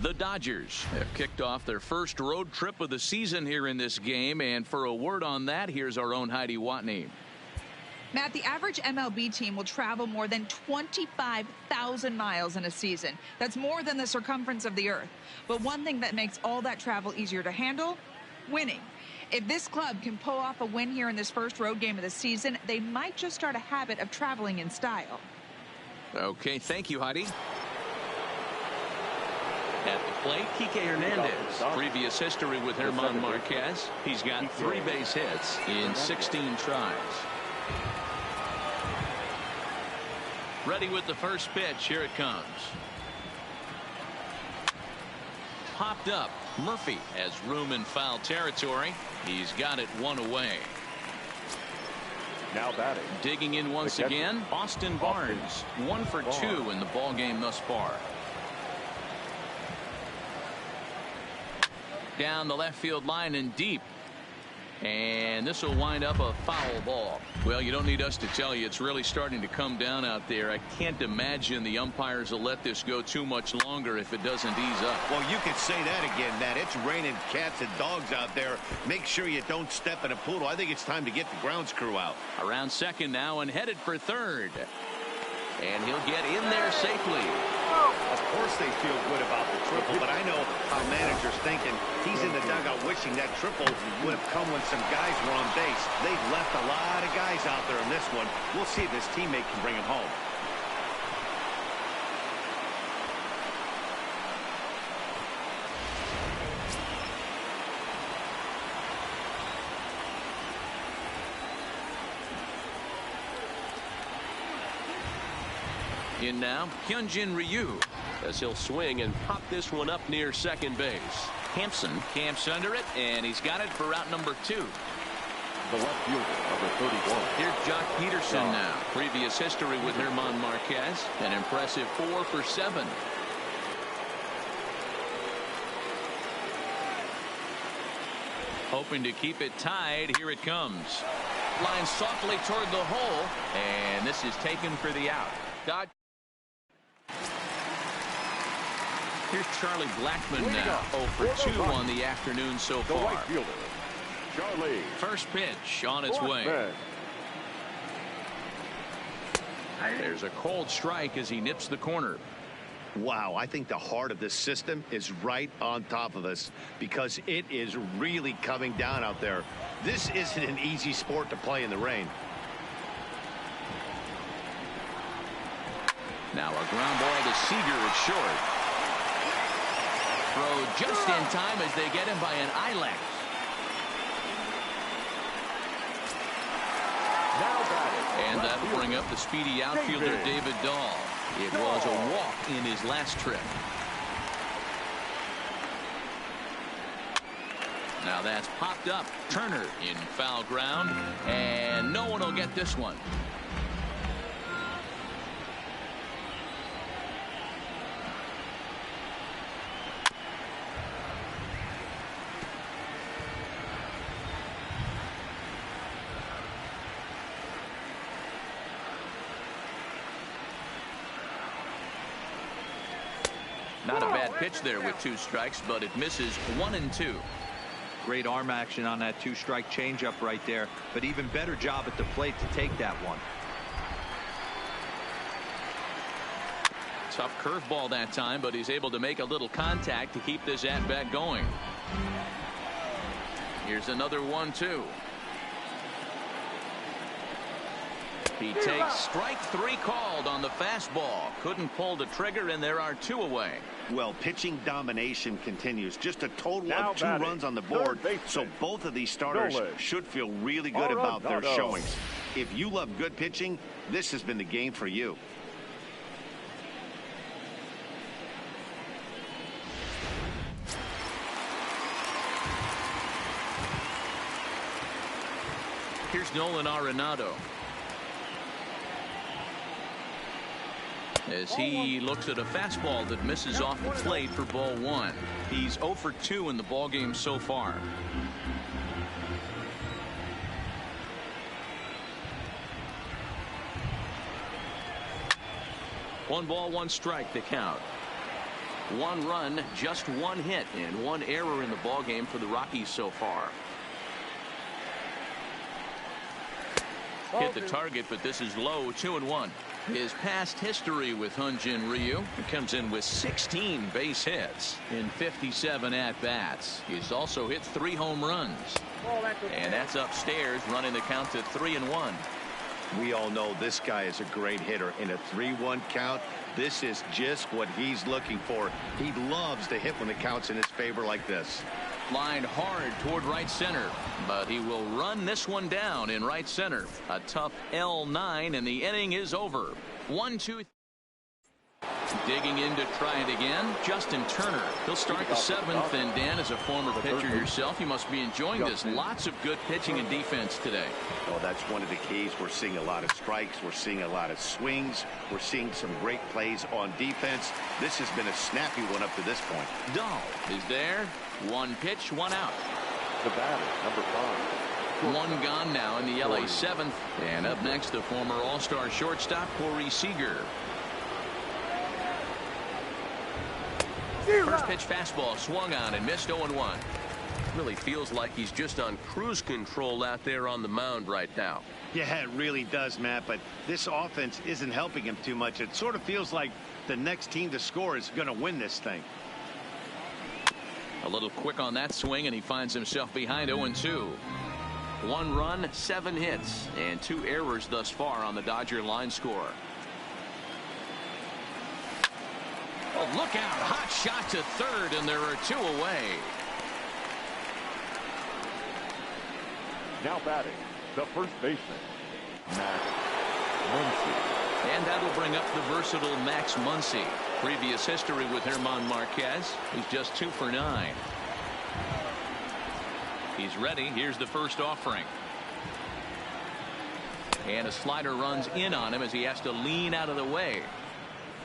The Dodgers have kicked off their first road trip of the season here in this game, and for a word on that, here's our own Heidi Watney. Matt, the average MLB team will travel more than 25,000 miles in a season. That's more than the circumference of the earth. But one thing that makes all that travel easier to handle, winning. If this club can pull off a win here in this first road game of the season, they might just start a habit of traveling in style. Okay, thank you, Heidi. At the plate, Kike Hernandez. Previous history with German Marquez. He's got 3 base hits in 16 tries. Ready with the first pitch. Here it comes. Popped up. Murphy has room in foul territory. He's got it 1 away. Now batting. Digging in once again, Austin Barnes. 1 for 2 in the ball game thus far. Down the left field line and deep. And this will wind up a foul ball. Well, you don't need us to tell you, it's really starting to come down out there. I can't imagine the umpires will let this go too much longer if it doesn't ease up. Well, you could say that again, Matt. It's raining cats and dogs out there. Make sure you don't step in a poodle. I think it's time to get the grounds crew out. Around second now and headed for third. And he'll get in there safely. Of course they feel good about the triple, but I know how manager's thinking. He's in the dugout wishing that triple would have come when some guys were on base. They've left a lot of guys out there in this one. We'll see if his teammate can bring him home. In now, Hyunjin Ryu, as he'll swing and pop this one up near second base. Hampson camps under it, and he's got it for route number 2. The left fielder, number 31. Here's Jock Peterson now. Previous history with German Marquez. An impressive 4 for 7. Hoping to keep it tied. Here it comes. Line softly toward the hole, and this is taken for the out. Dodge. Here's Charlie Blackmon now. 0 for 2 on the afternoon so far. The right fielder, Charlie. First pitch on its way. There's a cold strike as he nips the corner. Wow, I think the heart of this system is right on top of us because it is really coming down out there. This isn't an easy sport to play in the rain. Now a ground ball to Seager at short. Throw just in time as they get him by an eyelash. And that will bring up the speedy outfielder David Dahl. It was a walk in his last trip. Now that's popped up. Turner in foul ground, and no one will get this one. Not a bad pitch there with 2 strikes, but it misses 1 and 2. Great arm action on that 2-strike changeup right there, but even better job at the plate to take that one. Tough curveball that time, but he's able to make a little contact to keep this at-bat going. Here's another 1-2. He takes strike 3 called on the fastball. Couldn't pull the trigger, and there are 2 away. Well, pitching domination continues. Just a total of 2 runs on the board. So both of these starters should feel really good about their showings. If you love good pitching, this has been the game for you. Here's Nolan Arenado. As he looks at a fastball that misses off the plate for ball 1. He's 0 for 2 in the ball game so far. One ball, 1 strike, the count. 1 run, just 1 hit, and 1 error in the ballgame for the Rockies so far. Hit the target, but this is low. 2-1. His past history with Hyun-Jin Ryu, he comes in with 16 base hits in 57 at-bats. He's also hit 3 home runs. And that's upstairs, running the count to 3-1. We all know this guy is a great hitter. In a 3-1 count, this is just what he's looking for. He loves to hit when the count's in his favor like this. Lined hard toward right center, but he will run this one down in right center. A tough L9, and the inning is over. 1-2. Digging in to try it again, Justin Turner. He'll start the 7th, and Dan, as a former pitcher yourself, you must be enjoying this. Lots of good pitching and defense today. Well, that's one of the keys. We're seeing a lot of strikes. We're seeing a lot of swings. We're seeing some great plays on defense. This has been a snappy one up to this point. Dahl is there. 1 pitch, 1 out. The batter, number 5. 1 gone now in the LA 7th. And up next, the former All-Star shortstop, Corey Seager. First pitch fastball swung on and missed. 0-1. Really feels like he's just on cruise control out there on the mound right now. Yeah, it really does, Matt, but this offense isn't helping him too much. It sort of feels like the next team to score is going to win this thing. A little quick on that swing, and he finds himself behind. 0-2. 1 run, 7 hits, and 2 errors thus far on the Dodger line score. Oh, look out. Hot shot to third, and there are 2 away. Now batting, the first baseman, Max Muncy. And that'll bring up the versatile Max Muncy. Previous history with German Marquez. He's just 2 for 9. He's ready. Here's the first offering. And a slider runs in on him as he has to lean out of the way.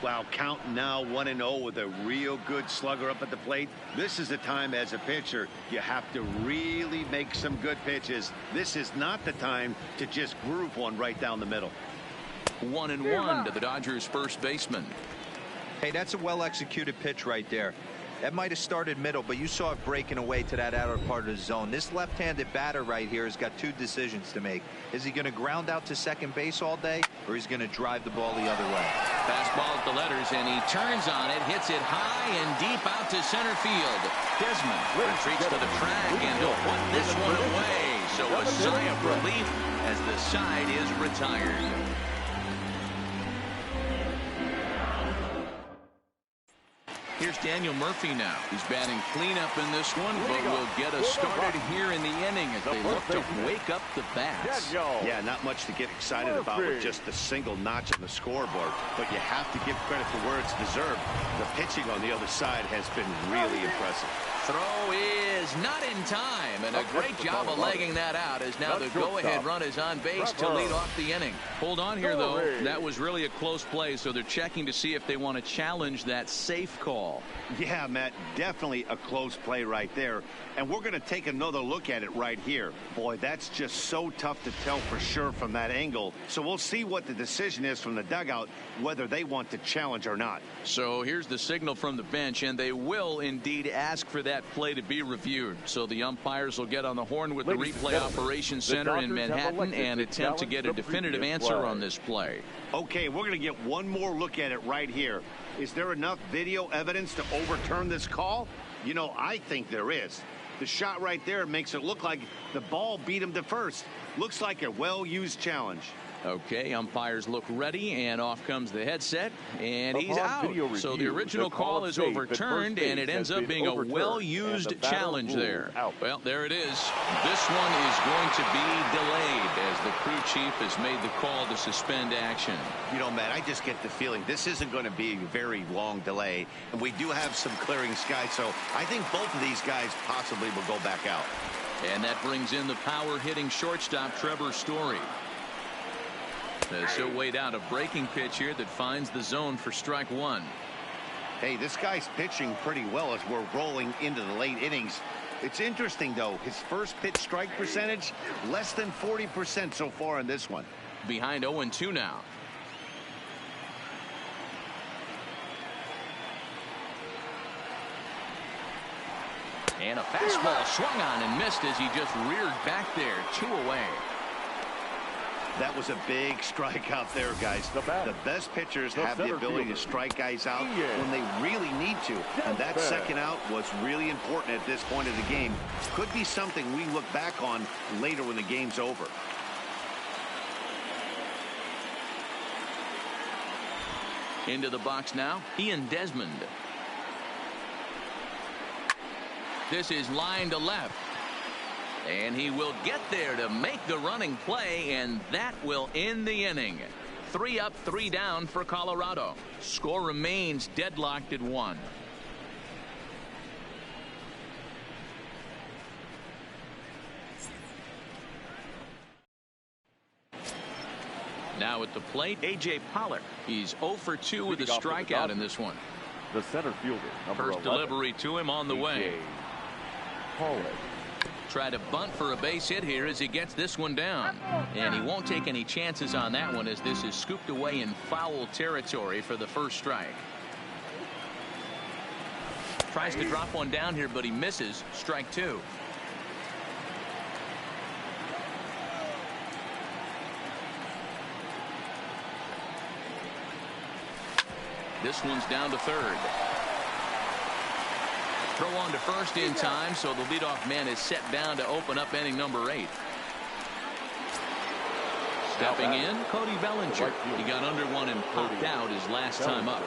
Wow, count now 1-0 with a real good slugger up at the plate. This is the time as a pitcher you have to really make some good pitches. This is not the time to just groove one right down the middle. 1-1 to the Dodgers first baseman. Hey, that's a well-executed pitch right there. That might have started middle, but you saw it breaking away to that outer part of the zone. This left-handed batter right here has got 2 decisions to make. Is he going to ground out to second base all day, or is he going to drive the ball the other way? Fastball at the letters, and he turns on it, hits it high and deep out to center field. Desmond retreats to the track, and he'll put this one away. So a sigh of relief as the side is retired. Here's Daniel Murphy now. He's batting cleanup in this one, but will get us started here in the inning as they look to wake up the bats. Yeah, not much to get excited about with just a single notch on the scoreboard, but you have to give credit for where it's deserved. The pitching on the other side has been really impressive. Throw is not in time, and a great job of legging that out as now the go-ahead run is on base to lead off the inning. Hold on here, though. That was really a close play, so they're checking to see if they want to challenge that safe call. Yeah, Matt, definitely a close play right there. And we're going to take another look at it right here. Boy, that's just so tough to tell for sure from that angle. So we'll see what the decision is from the dugout, whether they want to challenge or not. So here's the signal from the bench, and they will indeed ask for that play to be reviewed. So the umpires will get on the horn with the replay operations center in Manhattan and attempt to get a definitive answer on this play. Okay, we're going to get one more look at it right here. Is there enough video evidence to overturn this call? You know, I think there is. The shot right there makes it look like the ball beat him to first. Looks like a well-used challenge. Okay, umpires look ready, and off comes the headset, and he's out. So the original call is overturned, and it ends up being a well-used challenge there. Well, there it is. This one is going to be delayed as the crew chief has made the call to suspend action. You know, Matt, I just get the feeling this isn't going to be a very long delay, and we do have some clearing skies, so I think both of these guys possibly will go back out. And that brings in the power-hitting shortstop, Trevor Story. So weighed out a breaking pitch here that finds the zone for strike 1. Hey, this guy's pitching pretty well as we're rolling into the late innings. It's interesting, though, his first pitch strike percentage, less than 40% so far in this one. Behind 0-2 now. And a fastball swung on and missed as he just reared back there. 2 away. That was a big strikeout there, guys. The best pitchers have the ability to strike guys out when they really need to. And that second out was really important at this point of the game. Could be something we look back on later when the game's over. Into the box now, Ian Desmond. This is line to left. And he will get there to make the running play, and that will end the inning. 3 up, 3 down for Colorado. Score remains deadlocked at 1. Now at the plate, A.J. Pollock. He's 0 for 2 with a strikeout in this one. The center fielder, number First 11, delivery to him on the way. Pollock. Try to bunt for a base hit here as he gets this one down. And he won't take any chances on that one as this is scooped away in foul territory for the first strike. Tries to drop one down here, but he misses. Strike 2. This one's down to third. Throw on to first in time, so the leadoff man is set down to open up inning number 8. Stepping in, Cody Bellinger. He got under one and popped out his last time up.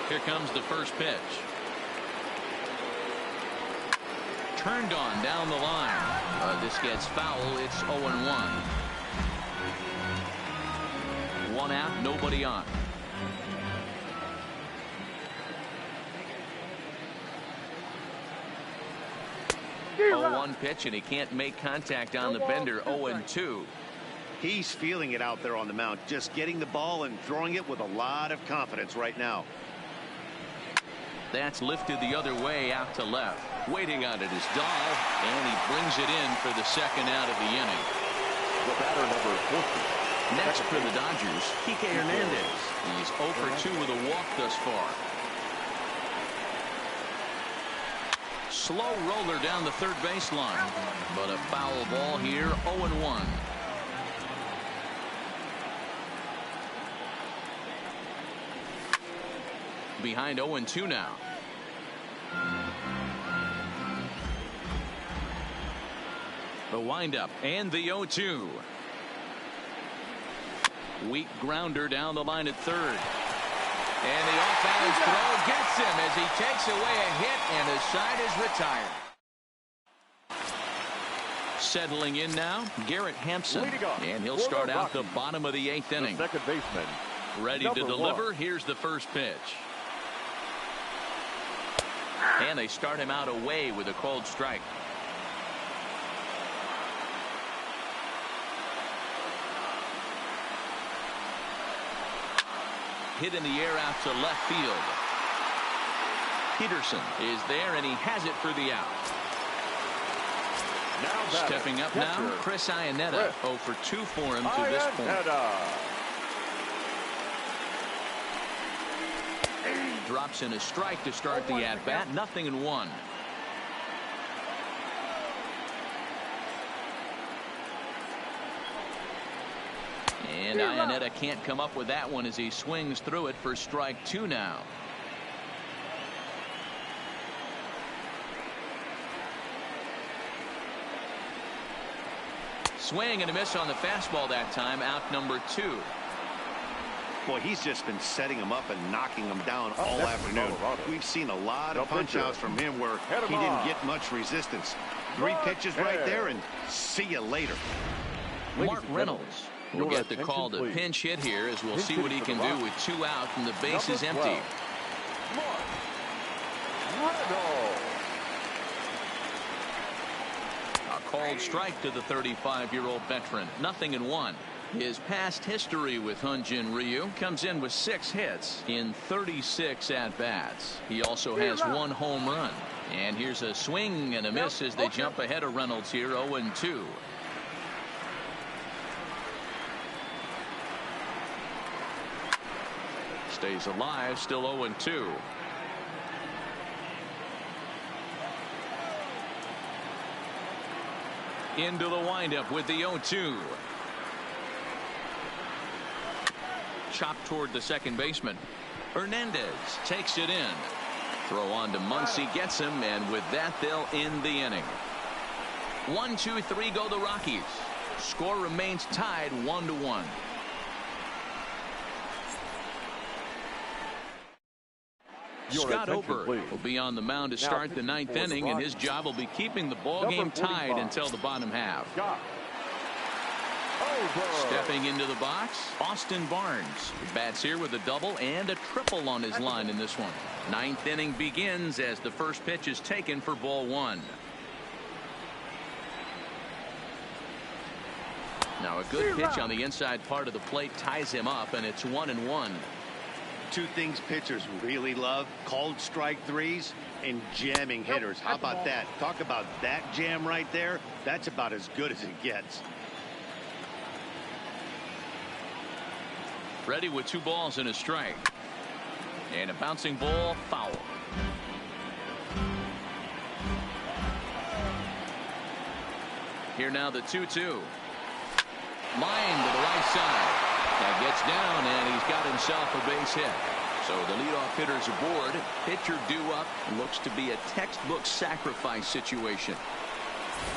Here comes the first pitch. Turned on down the line. This gets foul. It's 0-1. 1 out, nobody on. 0-1 pitch, and he can't make contact on the bender. 0-2. He's feeling it out there on the mound, just getting the ball and throwing it with a lot of confidence right now. That's lifted the other way out to left. Waiting on it is Dahl, and he brings it in for the second out of the inning. The batter, number 14. Next for the Dodgers, Kike Hernandez. He's 0 for 2 with a walk thus far. Slow roller down the third baseline, but a foul ball here. 0-1. Behind 0-2 now. The windup and the 0-2. Weak grounder down the line at third. And the off-balance throw gets him as he takes away a hit, and his side is retired. Settling in now, Garrett Hampson. And he'll start out the bottom of the 8th inning. Second baseman. Ready to deliver. Here's the first pitch. And they start him out away with a called strike. Hit in the air out to left field. Peterson is there, and he has it for the out. Stepping up now, Chris Iannetta. 0 for 2 for him to this point. Drops in a strike to start the at-bat. 0-1. And Iannetta can't come up with that one as he swings through it for strike 2 now. Swing and a miss on the fastball that time. Out number 2. Boy, he's just been setting him up and knocking him down all afternoon. We've seen a lot of punch-outs from him where he didn't get much resistance. 3 pitches right there, and see you later. Mark Reynolds will get the call to pinch hit here, as we'll see what he can do with 2 out and the base is empty. A called strike to the 35-year-old veteran. 0-1. His past history with Hyun-Jin Ryu comes in with 6 hits in 36 at-bats. He also has 1 home run. And here's a swing and a miss as they jump ahead of Reynolds here. 0-2. Stays alive, still 0-2. into the windup with the 0-2. Chop toward the second baseman. Hernandez takes it in. Throw on to Muncy, gets him, and with that they'll end the inning. 1, 2, 3 go the Rockies. Score remains tied 1-1. Scott Oberg will be on the mound to start the ninth inning, and his job will be keeping the ball game tied until the bottom half. Stepping into the box, Austin Barnes. He bats here with a double and a triple on his line in this one. Ninth inning begins as the first pitch is taken for ball one. Now a good pitch on the inside part of the plate ties him up, and it's 1-1. Two things pitchers really love: called strike threes and jamming hitters. How about that? Talk about that jam right there. That's about as good as it gets. Ready with 2 balls and a strike. And a bouncing ball, foul. Here now the 2-2. Line to the right side. That gets down, and he's got himself a base hit. So the leadoff hitter's aboard. Pitcher due up. Looks to be a textbook sacrifice situation.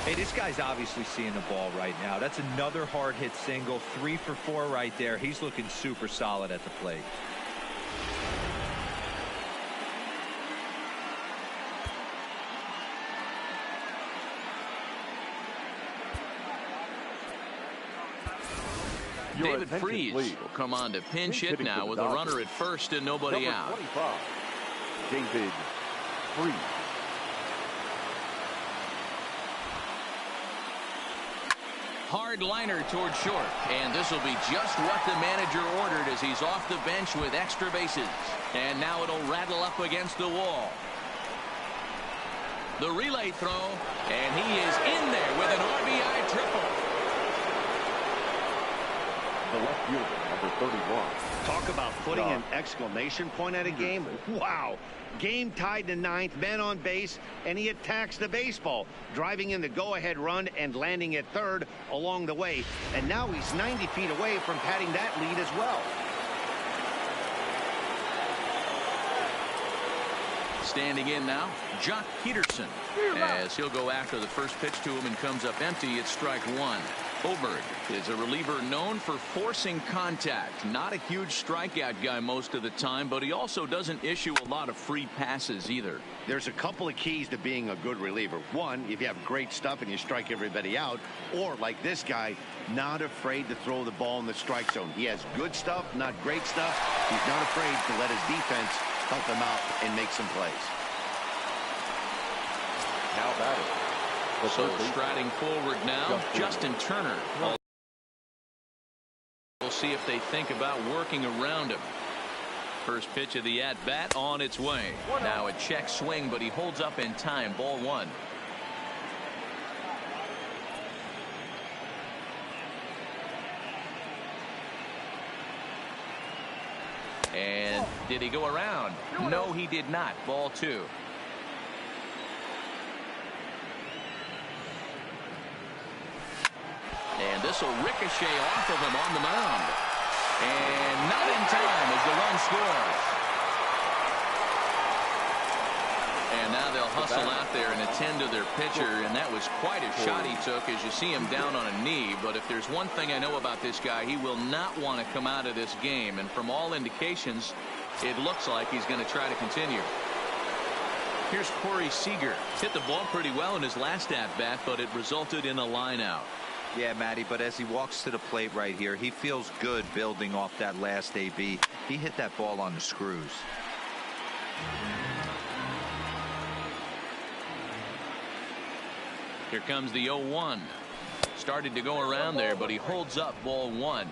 Hey, this guy's obviously seeing the ball right now. That's another hard hit single. 3 for 4 right there. He's looking super solid at the plate. David Freese will come on to pinch hit now with a runner at first and nobody out. 25, David Freese. Hard liner toward short, and this will be just what the manager ordered as he's off the bench with extra bases. And now it'll rattle up against the wall. The relay throw, and he is in there with an RBI triple. The left fielder, number 31. Talk about putting an exclamation point at a game. Wow. Game tied to 9th, men on base, and he attacks the baseball, driving in the go-ahead run and landing at 3rd along the way. And now he's 90 feet away from padding that lead as well. Standing in now, Jock Peterson, as he'll go after the first pitch to him and comes up empty. It's strike 1. Oberg is a reliever known for forcing contact. Not a huge strikeout guy most of the time, but he also doesn't issue a lot of free passes either. There's a couple of keys to being a good reliever. One, if you have great stuff and you strike everybody out, or like this guy, not afraid to throw the ball in the strike zone. He has good stuff, not great stuff. He's not afraid to let his defense help him out and make some plays. Now batting. So striding forward now, Justin Turner. We'll see if they think about working around him. First pitch of the at-bat on its way. Now a check swing, but he holds up in time. Ball 1. And did he go around? No, he did not. Ball 2. And this will ricochet off of him on the mound. And not in time as the run scores. And now they'll hustle out there and attend to their pitcher, and that was quite a shot he took as you see him down on a knee. But if there's one thing I know about this guy, he will not want to come out of this game. And from all indications, it looks like he's going to try to continue. Here's Corey Seager. Hit the ball pretty well in his last at-bat, but it resulted in a line out. Yeah, Matty, but as he walks to the plate right here, he feels good building off that last AB. He hit that ball on the screws. Here comes the 0-1. Started to go around there, but he holds up ball 1.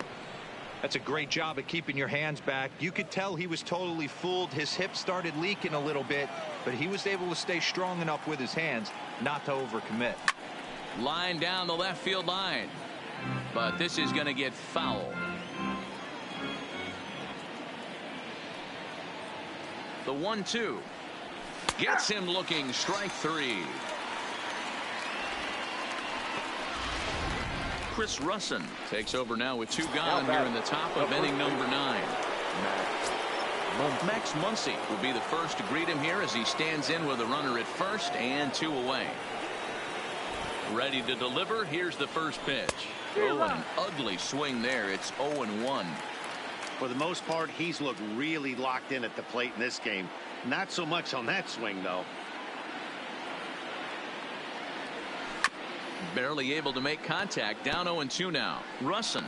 That's a great job at keeping your hands back. You could tell he was totally fooled. His hip started leaking a little bit, but he was able to stay strong enough with his hands not to overcommit. Line down the left field line, but this is going to get foul. The 1-2 gets him looking. Strike 3. Chris Russin takes over now with 2 gone here in the top of inning number 9. Max Muncy will be the first to greet him here as he stands in with a runner at first and 2 away. Ready to deliver. Here's the first pitch. Oh, an ugly swing there. It's 0-1. For the most part, he's looked really locked in at the plate in this game. Not so much on that swing, though. Barely able to make contact. Down 0-2 now. Russin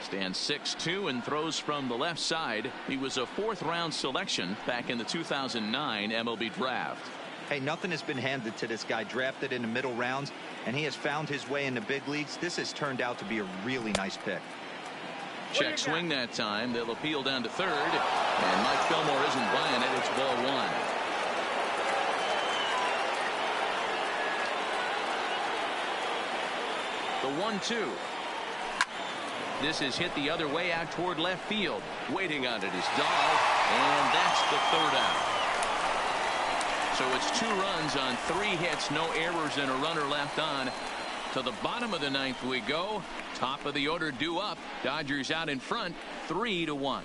stands 6'2" and throws from the left side. He was a 4th-round selection back in the 2009 MLB draft. Hey, nothing has been handed to this guy. Drafted in the middle rounds, and he has found his way in the big leagues. This has turned out to be a really nice pick. Check swing that time. They'll appeal down to third, and Mike Fillmore isn't buying it. It's ball 1. The 1-2. This is hit the other way out toward left field. Waiting on it is Dahl, and that's the 3rd out. So it's 2 runs on 3 hits, no errors, and a runner left on. To the bottom of the 9th we go. Top of the order due up. Dodgers out in front, 3-1.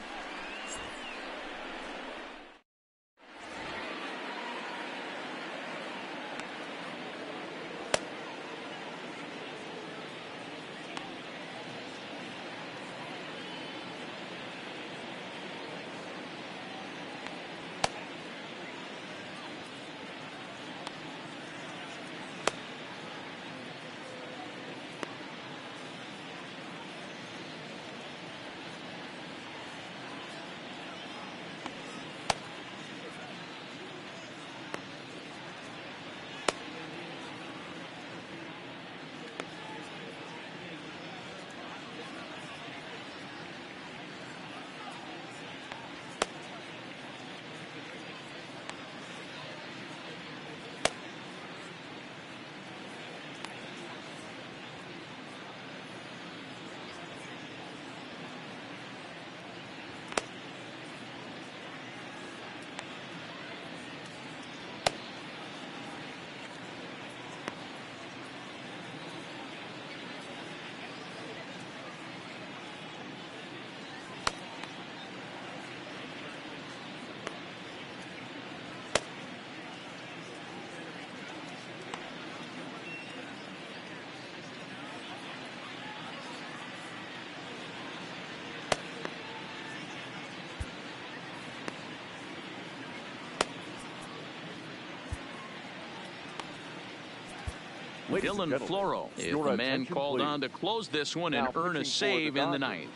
Dylan Floro is the man called on to close this one and earn a save in the 9th.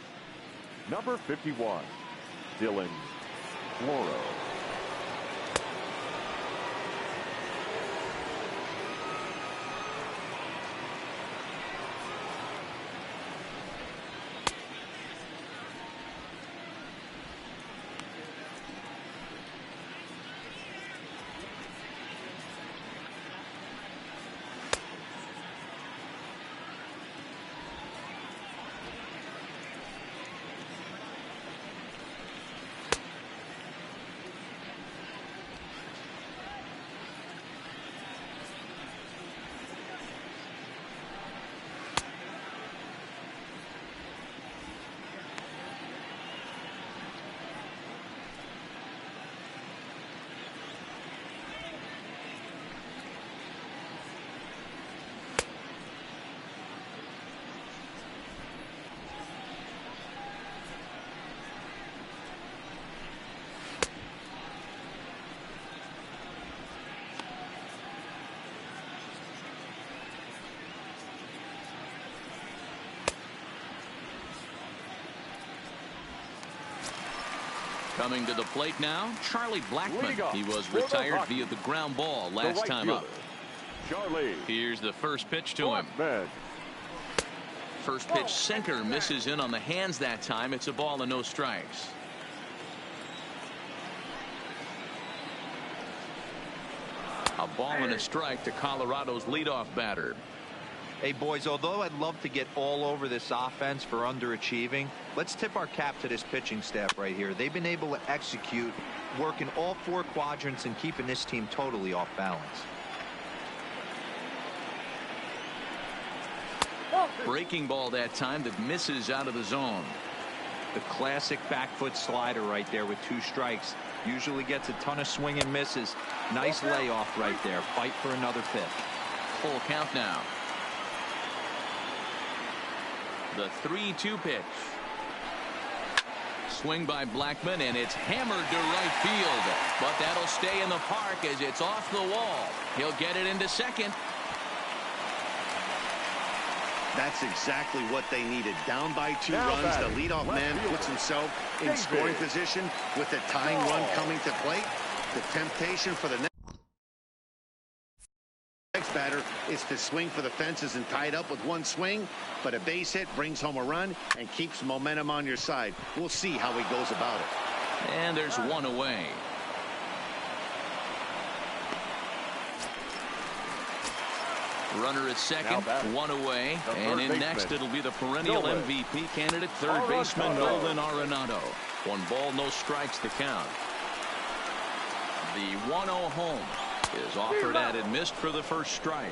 Number 51, Dylan Floro. Coming to the plate now, Charlie Blackmon. He was retired via the ground ball last time up. Charlie. Here's the first pitch to him. First pitch sinker misses in on the hands that time. It's a ball and no strikes. A ball and a strike to Colorado's leadoff batter. Hey, boys, although I'd love to get all over this offense for underachieving, let's tip our cap to this pitching staff right here. They've been able to execute, working all 4 quadrants and keeping this team totally off balance. Breaking ball that time that misses out of the zone. The classic back foot slider right there with 2 strikes. Usually gets a ton of swing and misses. Nice layoff right there. Fight for another pitch. Full count now. The 3-2 pitch. Swing by Blackmon, and it's hammered to right field. But that'll stay in the park as it's off the wall. He'll get it into second. That's exactly what they needed. Down by 2 runs, the leadoff man puts himself in scoring position with the tying run coming to plate. The temptation for the next batter is to swing for the fences and tie it up with 1 swing, but a base hit brings home a run and keeps momentum on your side. We'll see how he goes about it. And there's 1 away. Runner at second, 1 away, and in next it'll be the perennial MVP candidate, third baseman Nolan Arenado. 1 ball, no strikes to count. The 1-0 home is offered at and missed for the first strike.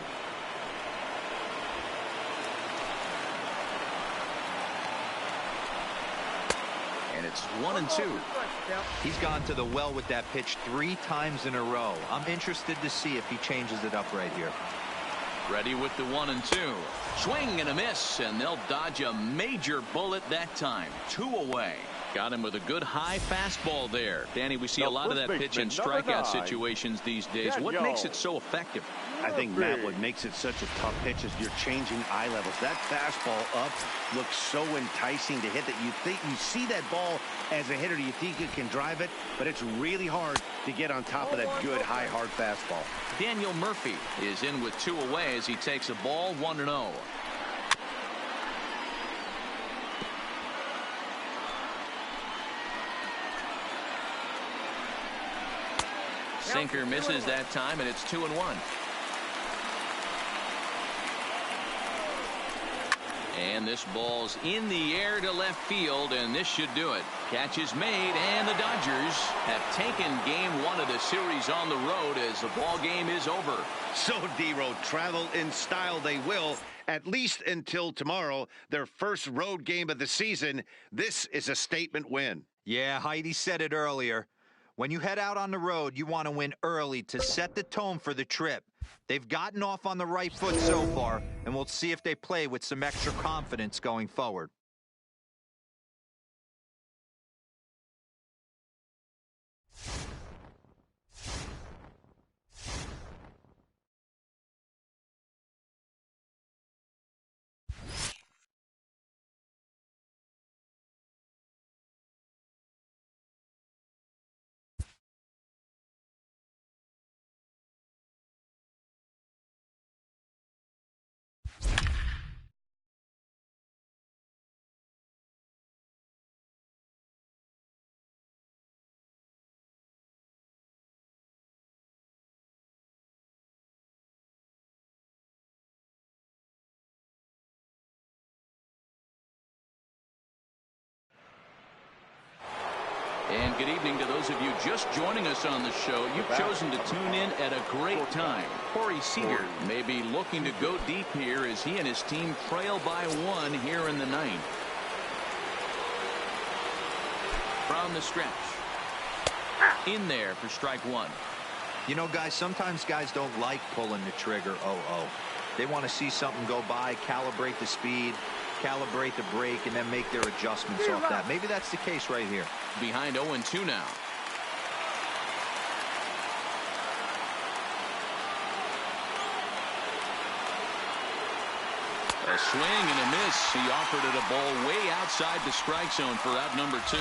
And it's 1-2. He's gone to the well with that pitch 3 times in a row. I'm interested to see if he changes it up right here. Ready with the 1-2. Swing and a miss, and they'll dodge a major bullet that time. 2 away. Got him with a good high fastball there. Danny, we see a lot of that pitch in strikeout situations these days. What makes it so effective? I think, Matt, what makes it such a tough pitch is you're changing eye levels. That fastball up looks so enticing to hit that you think you see that ball as a hitter. You think you can drive it, but it's really hard to get on top of that good high hard fastball. Daniel Murphy is in with 2 away as he takes a ball 1-0. Sinker misses that time, and it's 2-1. And this ball's in the air to left field, and this should do it. Catch is made, and the Dodgers have taken game 1 of the series on the road as the ball game is over. So, D-Road, travel in style they will, at least until tomorrow, their first road game of the season. This is a statement win. Yeah, Heidi said it earlier. When you head out on the road, you want to win early to set the tone for the trip. They've gotten off on the right foot so far, and we'll see if they play with some extra confidence going forward. And good evening to those of you just joining us on the show. You've chosen to tune in at a great time. Corey Seager may be looking to go deep here as he and his team trail by 1 here in the 9th. From the stretch. In there for strike 1. You know, guys, sometimes guys don't like pulling the trigger 0-0. They want to see something go by, calibrate the speed, calibrate the break, and then make their adjustments off that. Maybe that's the case right here. Behind 0-2 now. A swing and a miss. He offered it a ball way outside the strike zone for out number 2.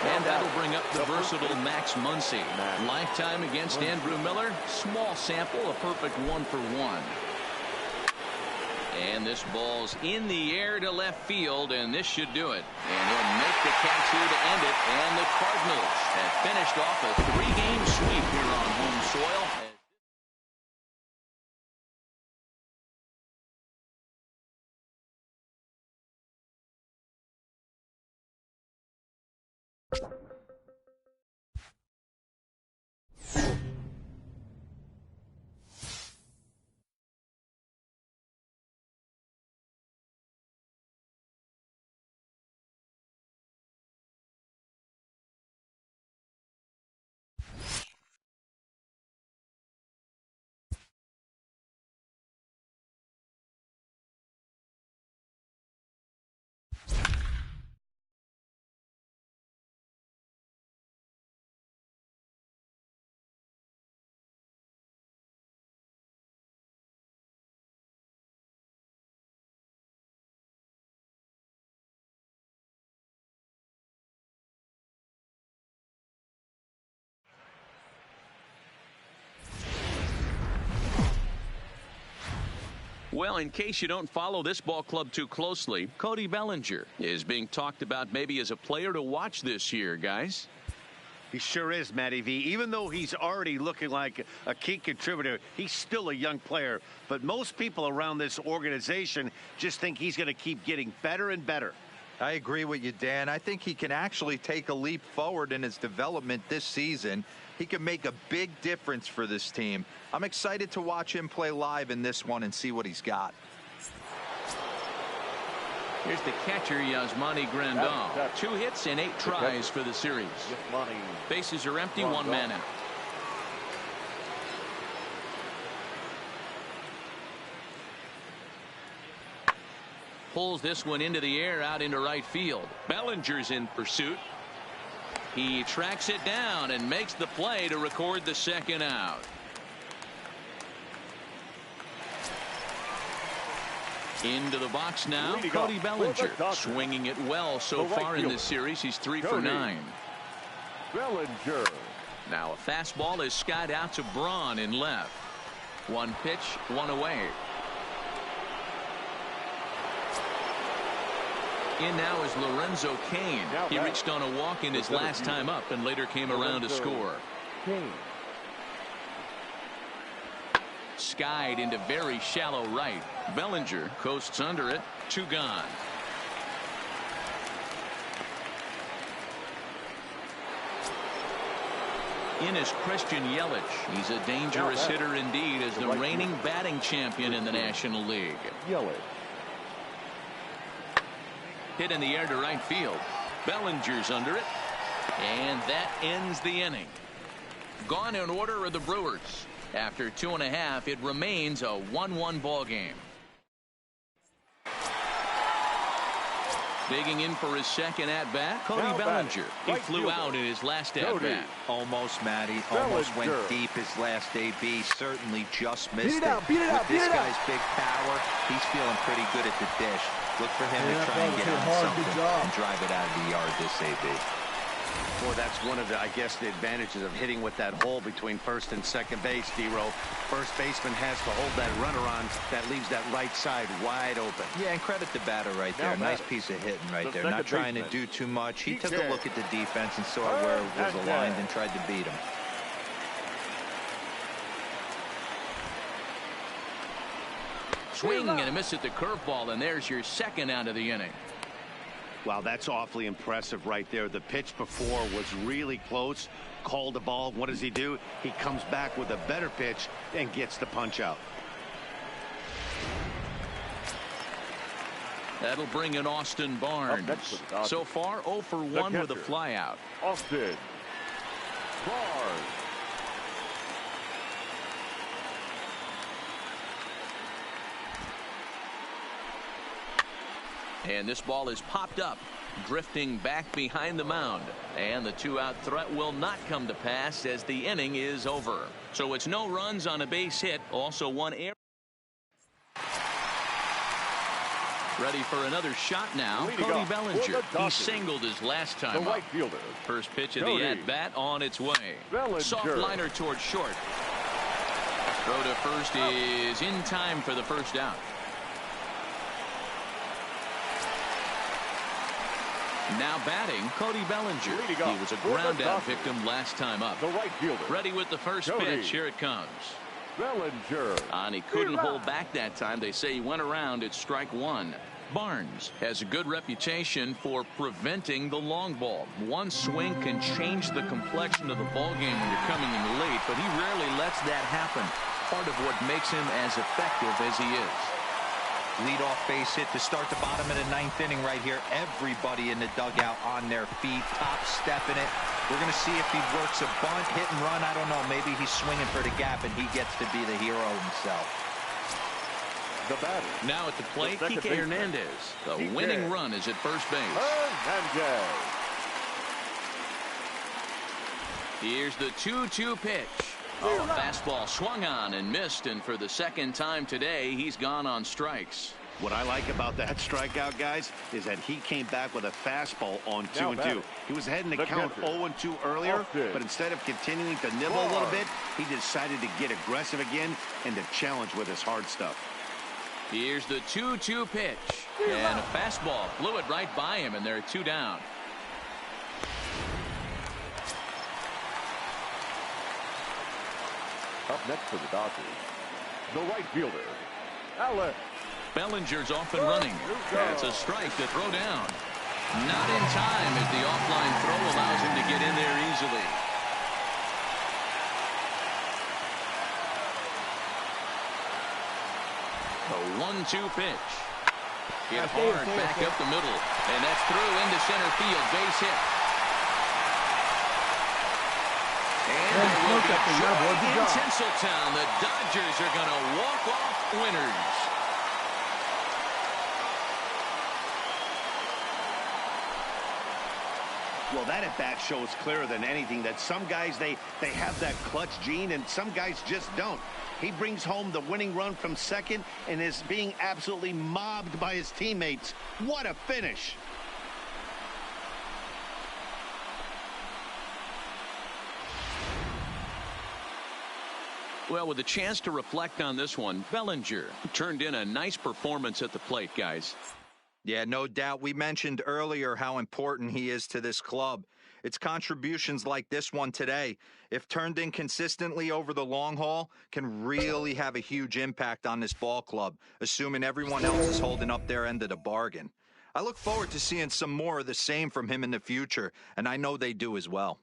And that'll bring up the versatile Max Muncy. Lifetime against Andrew Miller. Small sample, a perfect 1-for-1. And this ball's in the air to left field, and this should do it. And he'll make the catch here to end it. And the Cardinals have finished off a 3-game sweep here on home soil. Well, in case you don't follow this ball club too closely, Cody Bellinger is being talked about maybe as a player to watch this year, guys. He sure is, Matty V. Even though he's already looking like a key contributor, he's still a young player. But most people around this organization just think he's going to keep getting better and better. I agree with you, Dan. I think he can actually take a leap forward in his development this season. He can make a big difference for this team. I'm excited to watch him play live in this one and see what he's got. Here's the catcher, Yasmani Grandal. 2 hits and 8 tries for the series. Bases are empty, 1 man out. Pulls this one into the air out into right field. Bellinger's in pursuit. He tracks it down and makes the play to record the second out. Into the box now, Cody Bellinger, swinging it well so far in this series. He's 3 for 9. Bellinger. Now a fastball is skied out to Braun in left. 1 pitch, 1 away. In now is Lorenzo Cain. He reached on a walk in his last time up and later came around to score. Skied into very shallow right. Bellinger coasts under it. 2 gone. In is Christian Yelich. He's a dangerous hitter indeed as the reigning batting champion in the National League. Hit in the air to right field. Bellinger's under it. And that ends the inning. Gone in order are the Brewers. After 2.5, it remains a 1-1 ball game. Digging in for his second at-bat, Cody Bellinger. He flew out in his last at-bat. Almost, Matty. Almost went deep his last AB. Certainly just missed it. Beat it out, With this guy's big power, he's feeling pretty good at the dish. Look for him to try and get on something and drive it out of the yard this AB. Boy, that's one of the, I guess, the advantages of hitting with that hole between first and second base, D-Row. First baseman has to hold that runner on. That leaves that right side wide open. Yeah, and credit the batter right there. Nice piece of hitting right there. Not trying to do too much. He took a look at the defense and saw where it was aligned and tried to beat him. Swing and a miss at the curveball, and there's your second out of the inning. Wow, that's awfully impressive right there. The pitch before was really close. Called the ball. What does he do? He comes back with a better pitch and gets the punch out. That'll bring in Austin Barnes. So far, 0 for 1 with a flyout. Austin Barnes. And this ball is popped up, drifting back behind the mound. And the 2-out threat will not come to pass as the inning is over. So it's no runs on a base hit, also 1 error. Ready for another shot now. Cody Bellinger. He singled his last time up. First pitch of the at-bat on its way. Soft liner towards short. Throw to first is in time for the first out. Now batting, Cody Bellinger. He was a ground-out victim last time up. Ready with the first pitch. Here it comes. Bellinger. And he couldn't hold back that time. They say he went around at strike 1. Barnes has a good reputation for preventing the long ball. One swing can change the complexion of the ball game when you're coming in late, but he rarely lets that happen. Part of what makes him as effective as he is. Leadoff base hit to start the bottom of the 9th inning right here. Everybody in the dugout on their feet, top stepping it. We're going to see if he works a bunt, hit and run. I don't know. Maybe he's swinging for the gap and he gets to be the hero himself. The batter. Now at the plate, Kike Hernandez. The winning run is at first base. Hernandez. Here's the 2-2 pitch. Oh, fastball swung on and missed, and for the second time today, he's gone on strikes. What I like about that strikeout, guys, is that he came back with a fastball on 2-2. He was heading to count 0-2 earlier, but instead of continuing to nibble a little bit, he decided to get aggressive again and to challenge with his hard stuff. Here's the 2-2 pitch. And a fastball blew it right by him, and they're 2 down. Up next for the Dodgers, the right fielder, Alex. Bellinger's off and running. That's a strike to throw down. Not in time as the offline throw allows him to get in there easily. The 1-2 pitch. Hit hard back up the middle. And that's through into center field. Base hit. And there will be joy in Tinseltown. The Dodgers are going to walk off winners. Well, that at-bat shows clearer than anything that some guys, they have that clutch gene, and some guys just don't. He brings home the winning run from second and is being absolutely mobbed by his teammates. What a finish. Well, with a chance to reflect on this one, Bellinger turned in a nice performance at the plate, guys. Yeah, no doubt. We mentioned earlier how important he is to this club. It's contributions like this one today, if turned in consistently over the long haul, can really have a huge impact on this ball club, assuming everyone else is holding up their end of the bargain. I look forward to seeing some more of the same from him in the future, and I know they do as well.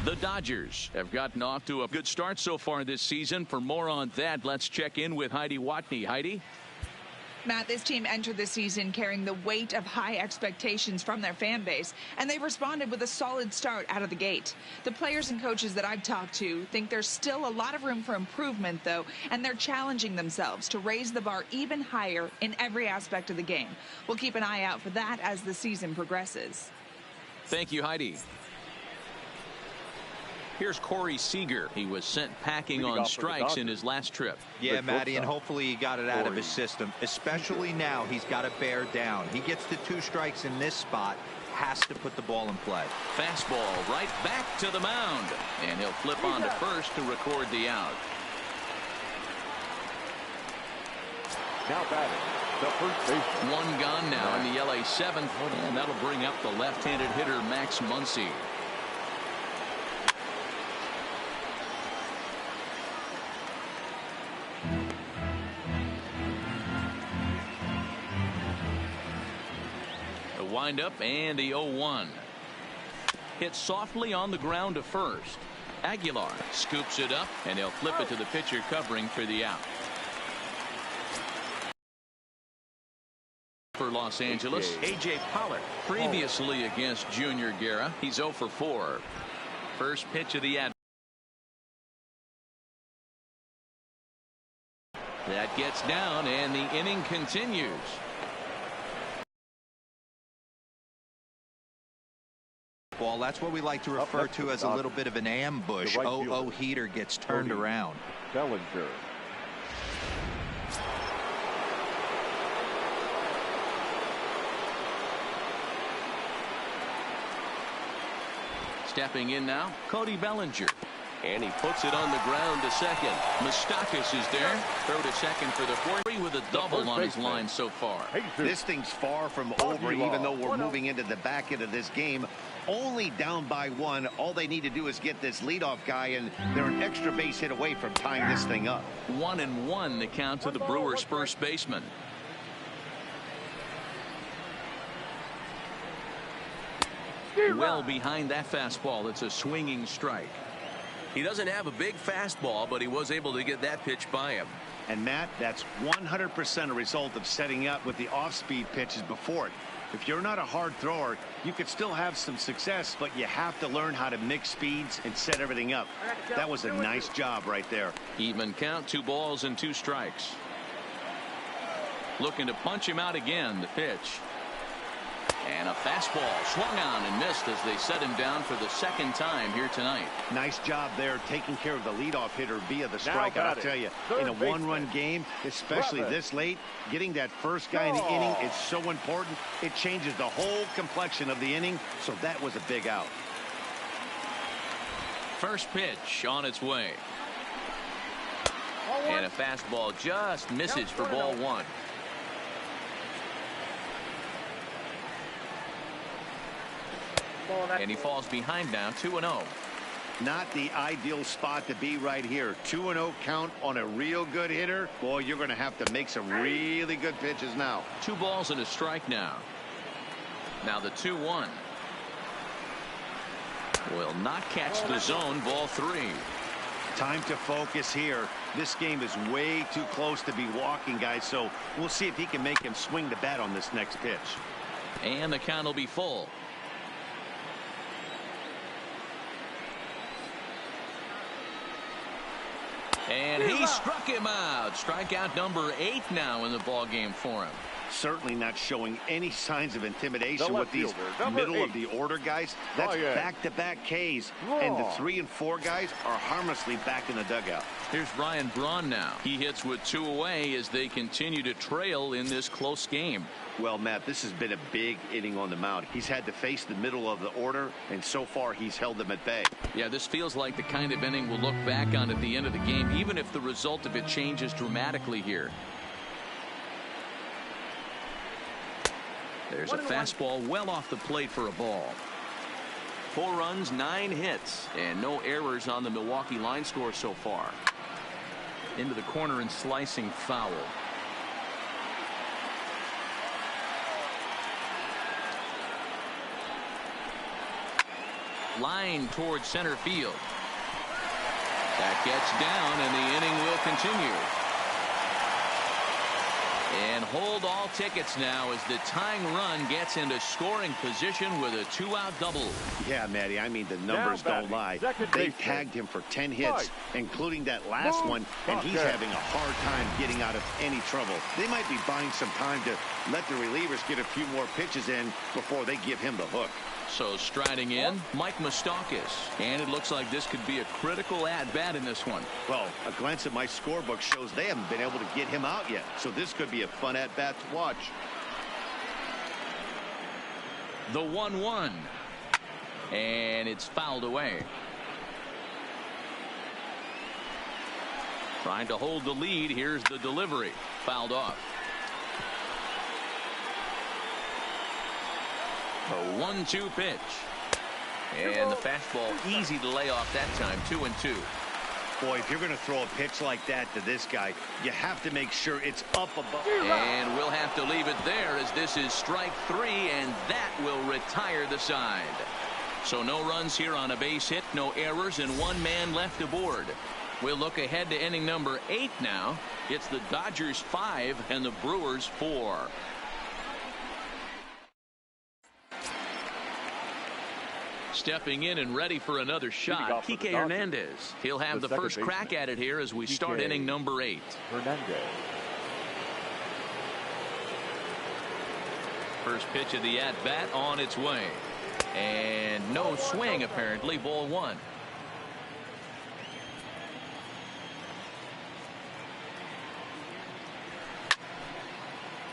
The Dodgers have gotten off to a good start so far this season. For more on that, let's check in with Heidi Watney. Heidi? Matt, this team entered the season carrying the weight of high expectations from their fan base, and they've responded with a solid start out of the gate. The players and coaches that I've talked to think there's still a lot of room for improvement, though, and they're challenging themselves to raise the bar even higher in every aspect of the game. We'll keep an eye out for that as the season progresses. Thank you, Heidi. Here's Corey Seager. He was sent packing on strikes in his last trip. Yeah, Matty, and hopefully he got it out of his system. Especially now, he's got to bear down. He gets to 2 strikes in this spot, has to put the ball in play. Fastball right back to the mound. And he'll flip on to first to record the out. Now batting, the first baseman. 1 gone now in the LA 7th. And that'll bring up the left-handed hitter, Max Muncy. Wind up and the 0-1. Hit softly on the ground to first. Aguilar scoops it up and he'll flip it to the pitcher covering for the out. For Los Angeles, A.J. Pollock. Previously against Junior Guerra, he's 0 for 4. First pitch of the at. That gets down and the inning continues. Ball. That's what we like to refer to as a little bit of an ambush. 0-0 heater gets turned around. Bellinger. Stepping in now, Cody Bellinger. And he puts it on the ground to second. Moustakas is there. Throw to second for the 4th with a double on his line so far. This thing's far from over, even though we're moving into the back end of this game. Only down by 1. All they need to do is get this leadoff guy, and they're an extra base hit away from tying this thing up. 1-1 the count to the Brewers' first baseman. Well behind that fastball. It's a swinging strike. He doesn't have a big fastball, but he was able to get that pitch by him. And Matt, that's 100% a result of setting up with the off-speed pitches before it. If you're not a hard thrower, you could still have some success, but you have to learn how to mix speeds and set everything up. That was a nice job right there. Even count, 2 balls and 2 strikes. Looking to punch him out again. The pitch. And a fastball swung on and missed as they set him down for the 2nd time here tonight. Nice job there taking care of the leadoff hitter via the strikeout. I'll tell you, in a 1-run game, especially this late, getting that first guy in the inning is so important. It changes the whole complexion of the inning, so that was a big out. First pitch on its way. And a fastball just misses for ball 1. And he falls behind now, 2-0. Not the ideal spot to be right here. 2-0 count on a real good hitter. Boy, you're going to have to make some really good pitches now. 2 balls and a strike now. Now the 2-1. Will not catch the zone, ball 3. Time to focus here. This game is way too close to be walking, guys, so we'll see if he can make him swing the bat on this next pitch. And the count will be full. And he struck him out. Strikeout number 8 now in the ball game for him. Certainly not showing any signs of intimidation with these middle of the order guys. That's back-to-back Ks. And the 3 and 4 guys are harmlessly back in the dugout. Here's Ryan Braun now. He hits with 2 away as they continue to trail in this close game. Well, Matt, this has been a big inning on the mound. He's had to face the middle of the order, and so far he's held them at bay. Yeah, this feels like the kind of inning we'll look back on at the end of the game, even if the result of it changes dramatically here. There's a fastball well off the plate for a ball. 4 runs, 9 hits, and no errors on the Milwaukee line score so far. Into the corner and slicing foul. Line towards center field. That gets down, and the inning will continue. And hold all tickets now as the tying run gets into scoring position with a 2-out double. Yeah, Matty, I mean, the numbers don't lie. They tagged him for 10 hits, including that last one, and he's having a hard time getting out of any trouble. They might be buying some time to let the relievers get a few more pitches in before they give him the hook. So striding in, Mike Moustakas. And it looks like this could be a critical at-bat in this one. Well, a glance at my scorebook shows they haven't been able to get him out yet. So this could be a fun at-bat to watch. The 1-1. And it's fouled away. Trying to hold the lead. Here's the delivery. Fouled off. A 1-2 pitch. And the fastball easy to lay off that time. 2-2. Boy, if you're going to throw a pitch like that to this guy, you have to make sure it's up above. And we'll have to leave it there as this is strike 3, and that will retire the side. So no runs here on a base hit, no errors, and 1 man left aboard. We'll look ahead to inning number 8 now. It's the Dodgers 5 and the Brewers 4. Stepping in and ready for another shot, Kike Hernandez. He'll have the first crack at it here as we start inning number 8. Hernandez. First pitch of the at-bat on its way. And no swing, apparently. Ball 1.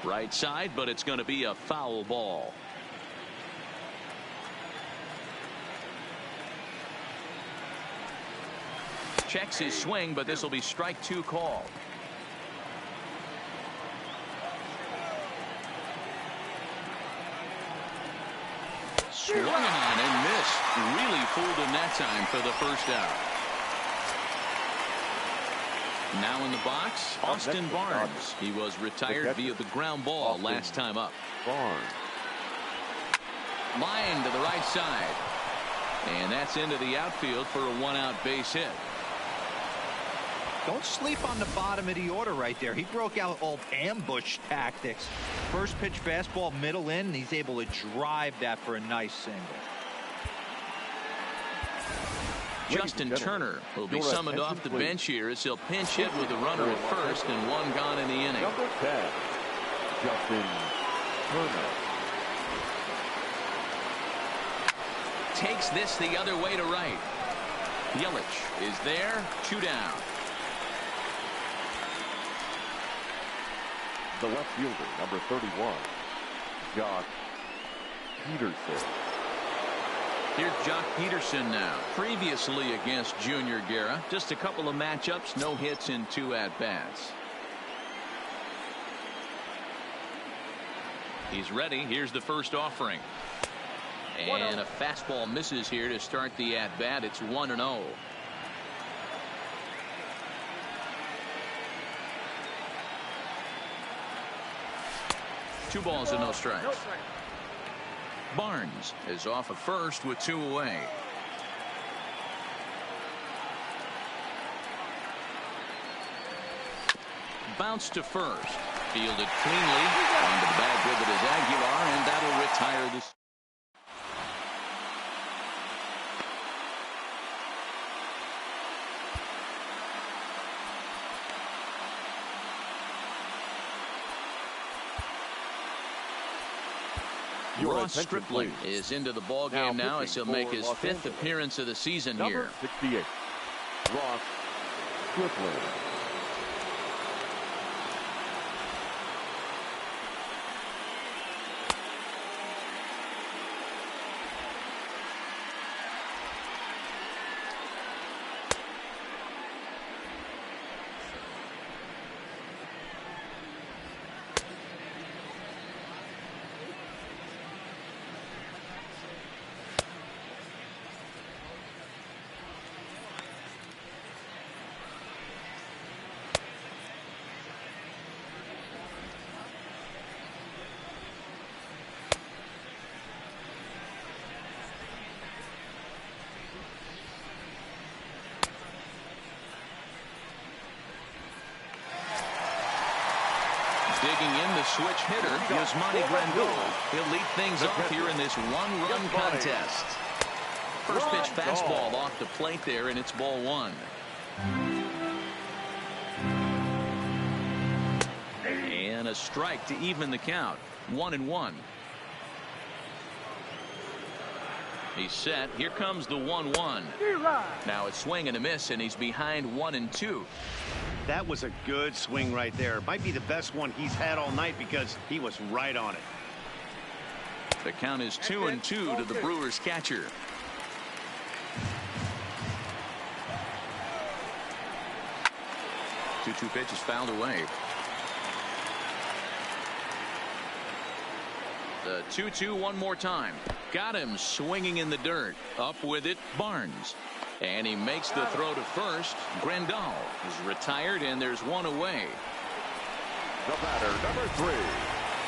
Right side, but it's going to be a foul ball. Checks his swing, but this will be strike 2 called. Swung on and missed. Really fooled him that time for the first out. Now in the box, Austin Barnes. He was retired via the ground ball last time up. Barnes. Line to the right side. And that's into the outfield for a 1-out base hit. Don't sleep on the bottom of the order right there. He broke out old ambush tactics. First pitch fastball middle in, and he's able to drive that for a nice single. Justin Turner will be summoned off the bench here as he'll pinch hit with a runner at first and one gone in the inning. Number 10, Justin Turner. Takes this the other way to right. Yelich is there, 2 down. The left fielder, number 31, Jock Peterson. Here's Jock Peterson now. Previously against Junior Guerra. Just a couple of matchups, no hits in 2 at-bats. He's ready. Here's the first offering. And a fastball misses here to start the at-bat. It's 1-0. Two balls and no strikes. Barnes is off at first with 2 away. Bounce to first. Fielded cleanly. Onto the bag with it is Aguilar, and that'll retire this. Ross Stripling is into the ball game now as he'll make his 5th appearance of the season here. Number 68, Ross Stripling. Digging in the switch hitter, Yasmani Grandal. He'll lead things off here in this one-run contest. First pitch fastball off the plate there, and it's ball 1. And a strike to even the count. 1-1. He's set. Here comes the 1-1. Now it's swing and a miss, and he's behind 1-2. That was a good swing right there. Might be the best one he's had all night because he was right on it. The count is 2-2 to the Brewers catcher. Two pitch is fouled away. The 2-2 one more time. Got him swinging in the dirt. Up with it, Barnes. And he makes the throw to first. Grandal is retired, and there's 1 away. The batter, number 3,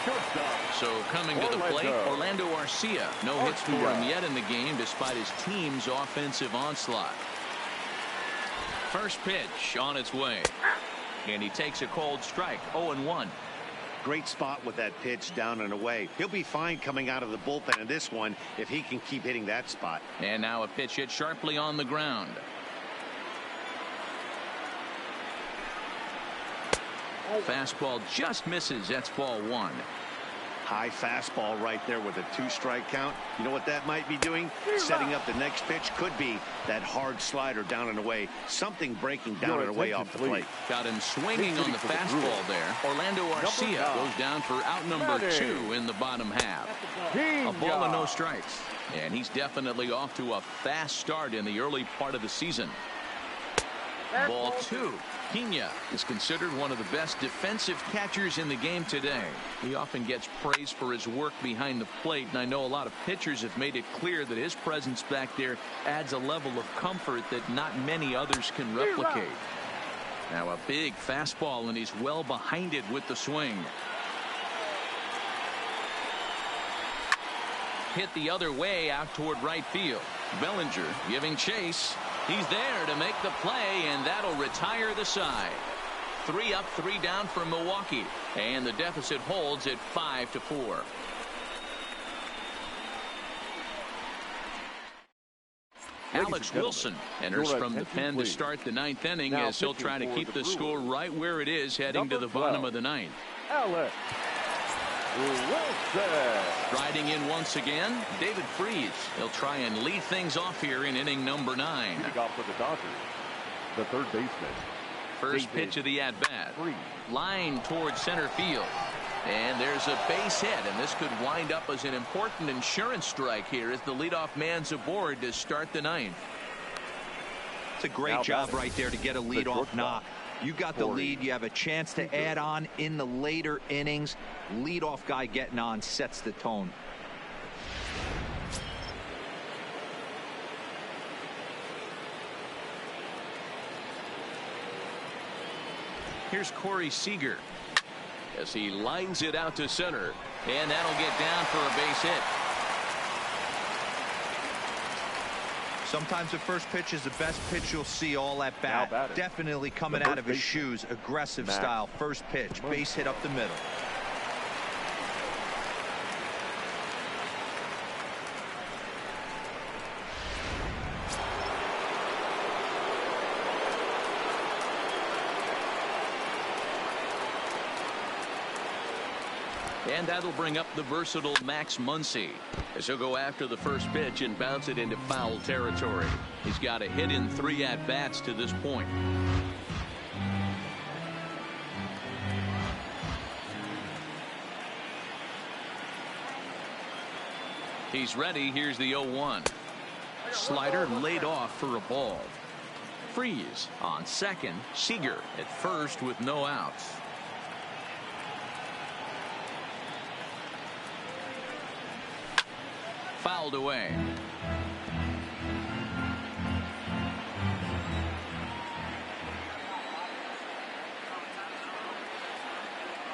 shortstop. So coming to the plate, Orlando Arcia. No hits for him yet in the game, despite his team's offensive onslaught. First pitch on its way. And he takes a cold strike. 0-1. Great spot with that pitch down and away. He'll be fine coming out of the bullpen in this one if he can keep hitting that spot. And now a pitch hit sharply on the ground. Fastball just misses. That's ball 1. High fastball right there with a 2-strike count. You know what that might be doing? Setting up the next pitch. Could be that hard slider down and away. Something breaking down and away off the plate. Got him swinging on the fastball there. Orlando Arcia goes down for out number 2 in the bottom half. A ball and no strikes. And he's definitely off to a fast start in the early part of the season. Ball 2. Pena is considered one of the best defensive catchers in the game today. He often gets praise for his work behind the plate, and I know a lot of pitchers have made it clear that his presence back there adds a level of comfort that not many others can replicate. Now a big fastball, and he's well behind it with the swing. Hit the other way out toward right field. Bellinger giving chase. He's there to make the play, and that'll retire the side. 3 up, 3 down for Milwaukee, and the deficit holds at 5-4. Alex Wilson enters from the pen to start the 9th inning now as he'll try to keep the score right where it is heading to the 12, bottom of the 9th. Alex Wilson. Riding in once again, David Freese. He'll try and lead things off here in inning number 9. Leading off for the Dodgers, the third baseman. First pitch of the at-bat. Line towards center field. And there's a base hit, and this could wind up as an important insurance strike here as the leadoff man's aboard to start the 9th. It's a great job right there to get a leadoff knock. You got the lead. You have a chance to add on in the later innings. Leadoff guy getting on sets the tone. Here's Corey Seager as he lines it out to center, and that'll get down for a base hit. Sometimes the first pitch is the best pitch you'll see all at bat. Definitely coming out of his shoes. Aggressive style. First pitch. Base hit up the middle. And that'll bring up the versatile Max Muncy as he'll go after the first pitch and bounce it into foul territory. He's got a hit in 3 at-bats to this point. He's ready. Here's the 0-1. Slider laid off for a ball. Freeze on second. Seager at first with no outs. Fouled away.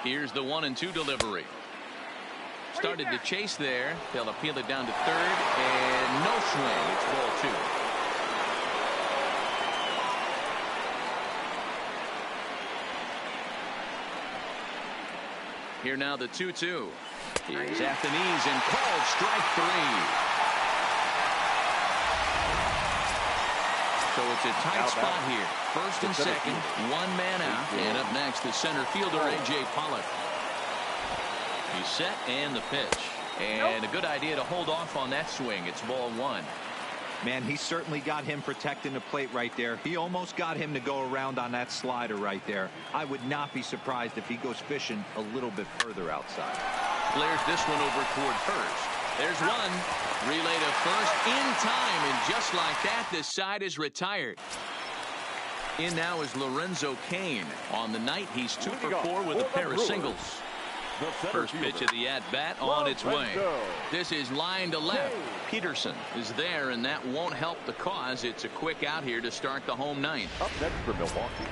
Here's the 1-2 delivery. Started to chase there. They'll appeal it down to third, and no swing. It's ball 2. Here now the 2-2. Here's at the knees and called strike 3. So it's a tight spot here. First and second, 1 man out, and up next the center fielder A.J. Pollock. He's set and the pitch, and a good idea to hold off on that swing. It's ball 1. Man, he certainly got him protecting the plate right there. He almost got him to go around on that slider right there. I would not be surprised if he goes fishing a little bit further outside. Flares this one over toward first. There's one. Relay to first in time, and just like that, this side is retired. In now is Lorenzo Cain. On the night, he's 2 for 4 with a pair of singles. First pitch of the at-bat on its way. This is line to left. Peterson is there, and that won't help the cause. It's a quick out here to start the home 9th. Up next for Milwaukee.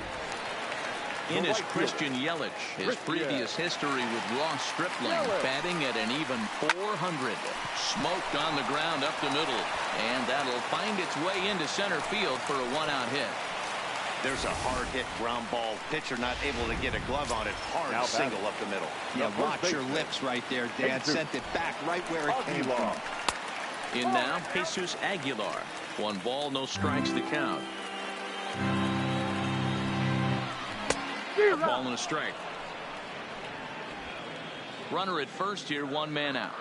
In is Christian Yelich. His previous history with Ross Stripling, batting at an even .400. Smoked on the ground up the middle, and that'll find its way into center field for a 1-out hit. There's a hard hit ground ball. Pitcher not able to get a glove on it. Hard single up the middle. Yeah, watch your lips right there, Dad. Sent it back right where it came from. In now, Jesus Aguilar. 1 ball, no strikes to count. A ball and a strike. Runner at first here, 1 man out.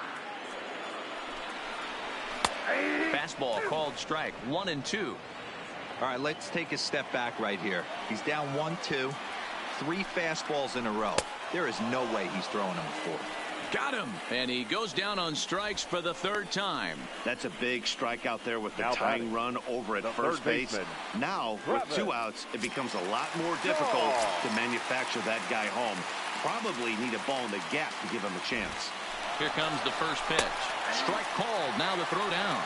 Fastball called strike. 1-2. All right, let's take a step back right here. He's down 1-2, 3 fastballs in a row. There is no way he's throwing them a 4th. Got him, and he goes down on strikes for the 3rd time. That's a big strike out there with the tying run over at first base. Now, with 2 outs, it becomes a lot more difficult to manufacture that guy home. Probably need a ball in the gap to give him a chance. Here comes the first pitch. Strike called. Now the throw down.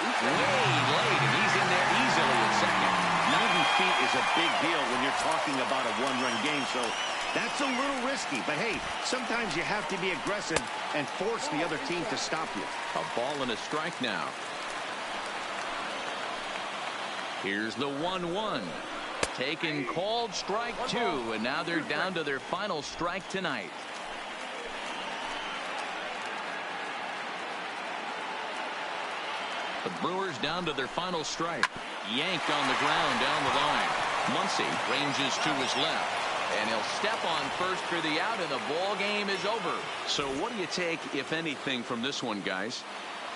Way late, and he's in there easily at second. 90 feet is a big deal when you're talking about a 1-run game, so that's a little risky. But hey, sometimes you have to be aggressive and force the other team to stop you. A ball and a strike now. Here's the 1-1. Taken, called, strike 2, and now they're down to their final strike tonight. The Brewers down to their final strike. Yanked on the ground down the line. Muncy ranges to his left, and he'll step on first for the out, and the ball game is over. So what do you take, if anything, from this one, guys?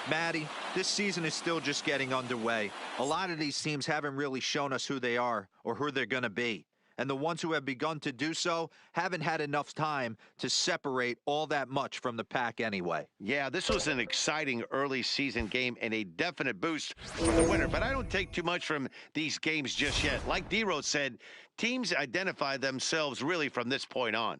Matty, this season is still just getting underway. A lot of these teams haven't really shown us who they are or who they're going to be. And the ones who have begun to do so haven't had enough time to separate all that much from the pack anyway. Yeah, this was an exciting early season game and a definite boost for the winner. But I don't take too much from these games just yet. Like D-Rose said, teams identify themselves really from this point on.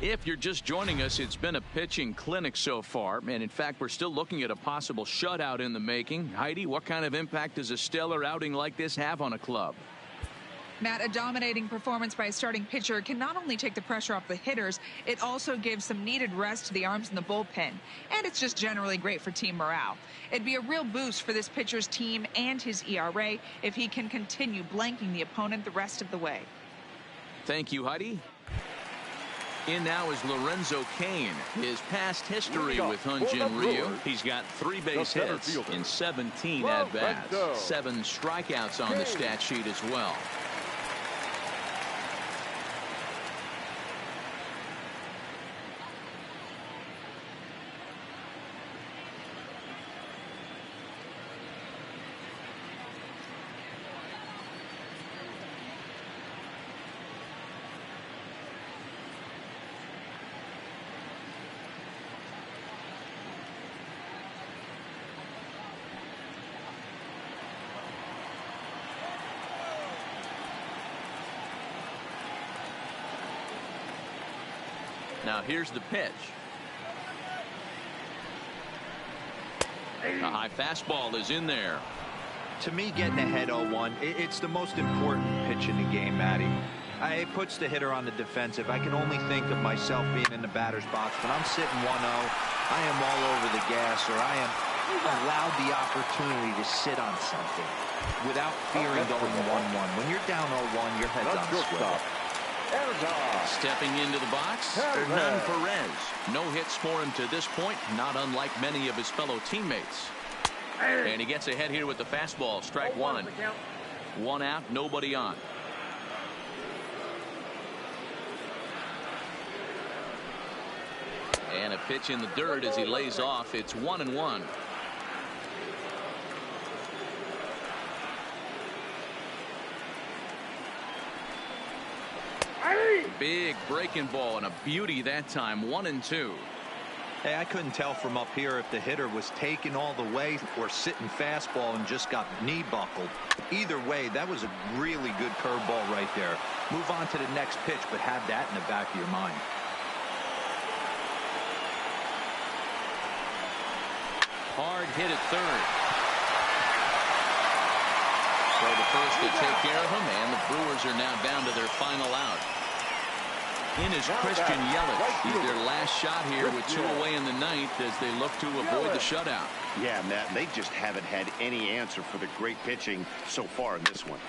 If you're just joining us, it's been a pitching clinic so far, and in fact we're still looking at a possible shutout in the making. Heidi, what kind of impact does a stellar outing like this have on a club? Matt, a dominating performance by a starting pitcher can not only take the pressure off the hitters, it also gives some needed rest to the arms in the bullpen. And it's just generally great for team morale. It'd be a real boost for this pitcher's team and his ERA if he can continue blanking the opponent the rest of the way. Thank you, Heidi. In now is Lorenzo Cain. His past history with Hyun-Jin Ryu. He's got 3 base hits in 17 at-bats. 7 strikeouts on the stat sheet as well. Now here's the pitch. A high fastball is in there. To me, getting ahead 0-1, it's the most important pitch in the game, Matty. It puts the hitter on the defensive. I can only think of myself being in the batter's box. When I'm sitting 1-0, I am all over the gas, or I am allowed the opportunity to sit on something without fearing going 1-1. When you're down 0-1, your head's on the swivel. Stepping into the box, Hernan Perez. No hits for him to this point, not unlike many of his fellow teammates. And he gets ahead here with the fastball. Strike 1. 1 out, nobody on. And a pitch in the dirt as he lays off. It's 1-1. Big breaking ball and a beauty that time. 1-2. Hey, I couldn't tell from up here if the hitter was taking all the way or sitting fastball and just got knee buckled. Either way, that was a really good curveball right there. Move on to the next pitch, but have that in the back of your mind. Hard hit at third. So the first to take care of him, and the Brewers are now down to their final out. In is Christian Yelich. He's their last shot here with 2 away in the ninth as they look to avoid the shutout. Yeah, Matt, they just haven't had any answer for the great pitching so far in this one.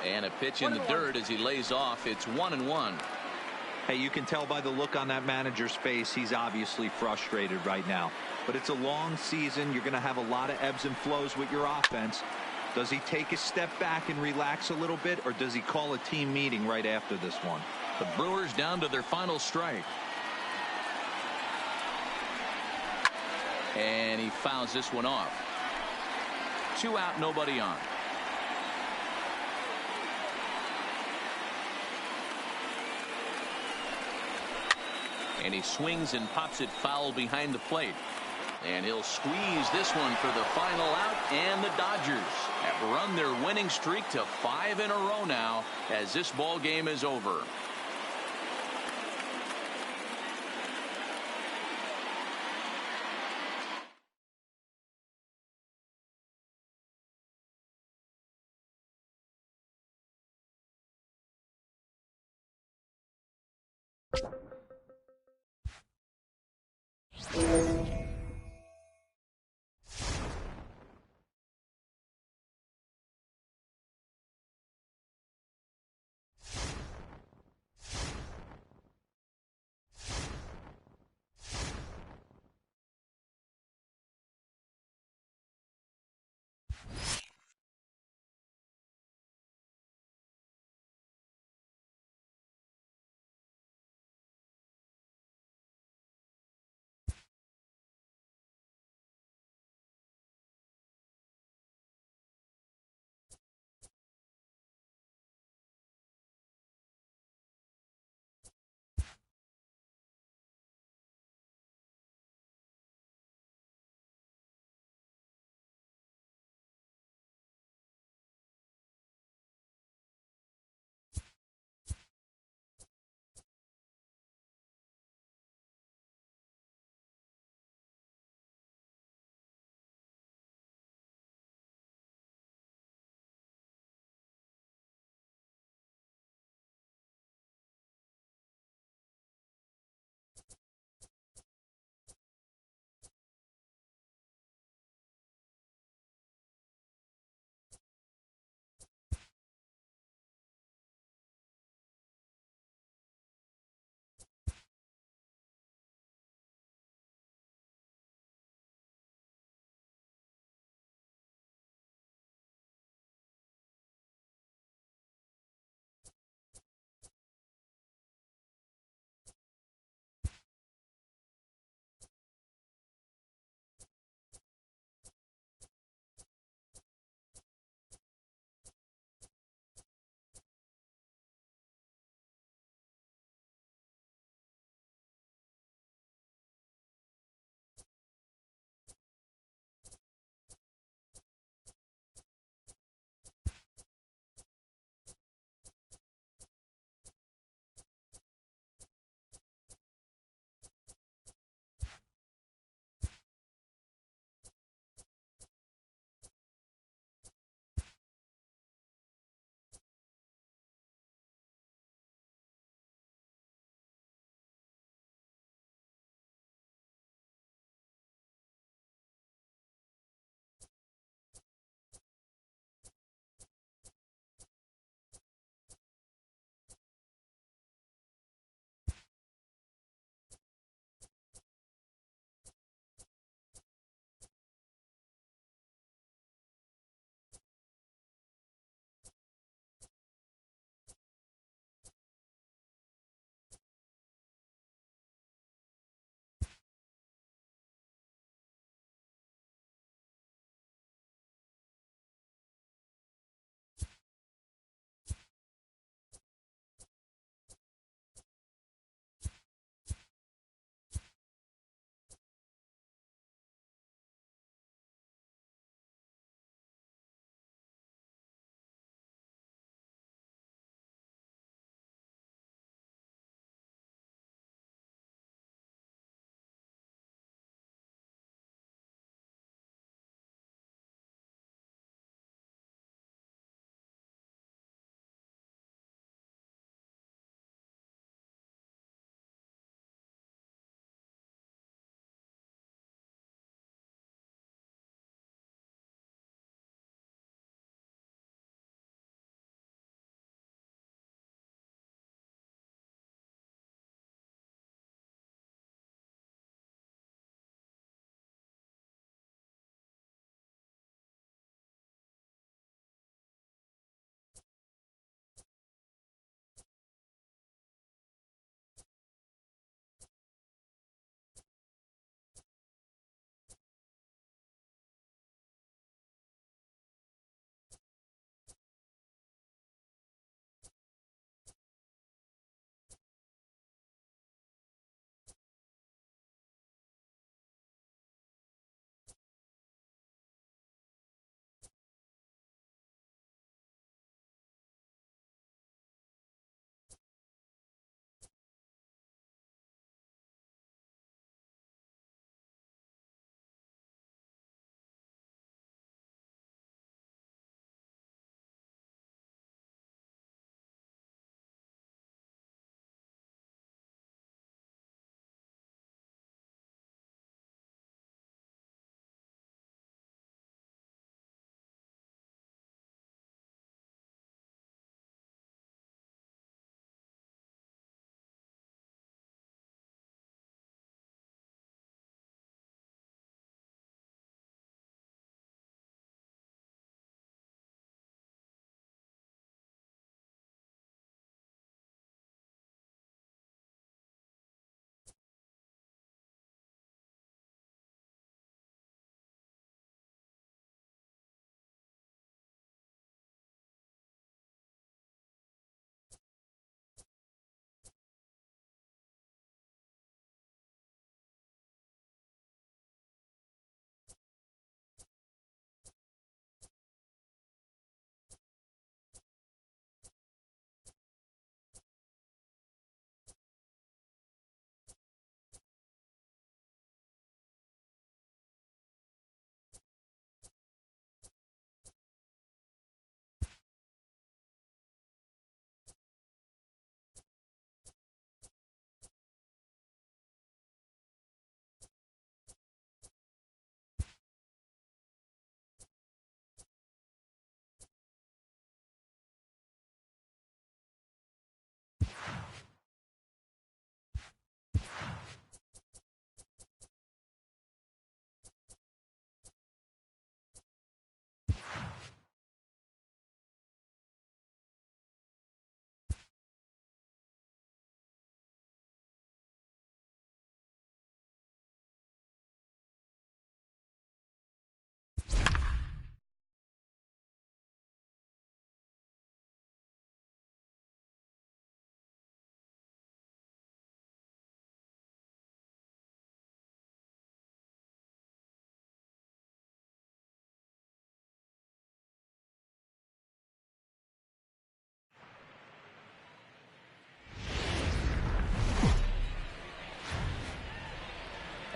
And a pitch in the dirt as he lays off. It's 1-1. Hey, you can tell by the look on that manager's face, he's obviously frustrated right now. But it's a long season. You're going to have a lot of ebbs and flows with your offense. Does he take a step back and relax a little bit, or does he call a team meeting right after this one? The Brewers down to their final strike. And he fouls this one off. 2 out, nobody on. And he swings and pops it foul behind the plate. And he'll squeeze this one for the final out. And the Dodgers have run their winning streak to 5 in a row now as this ball game is over.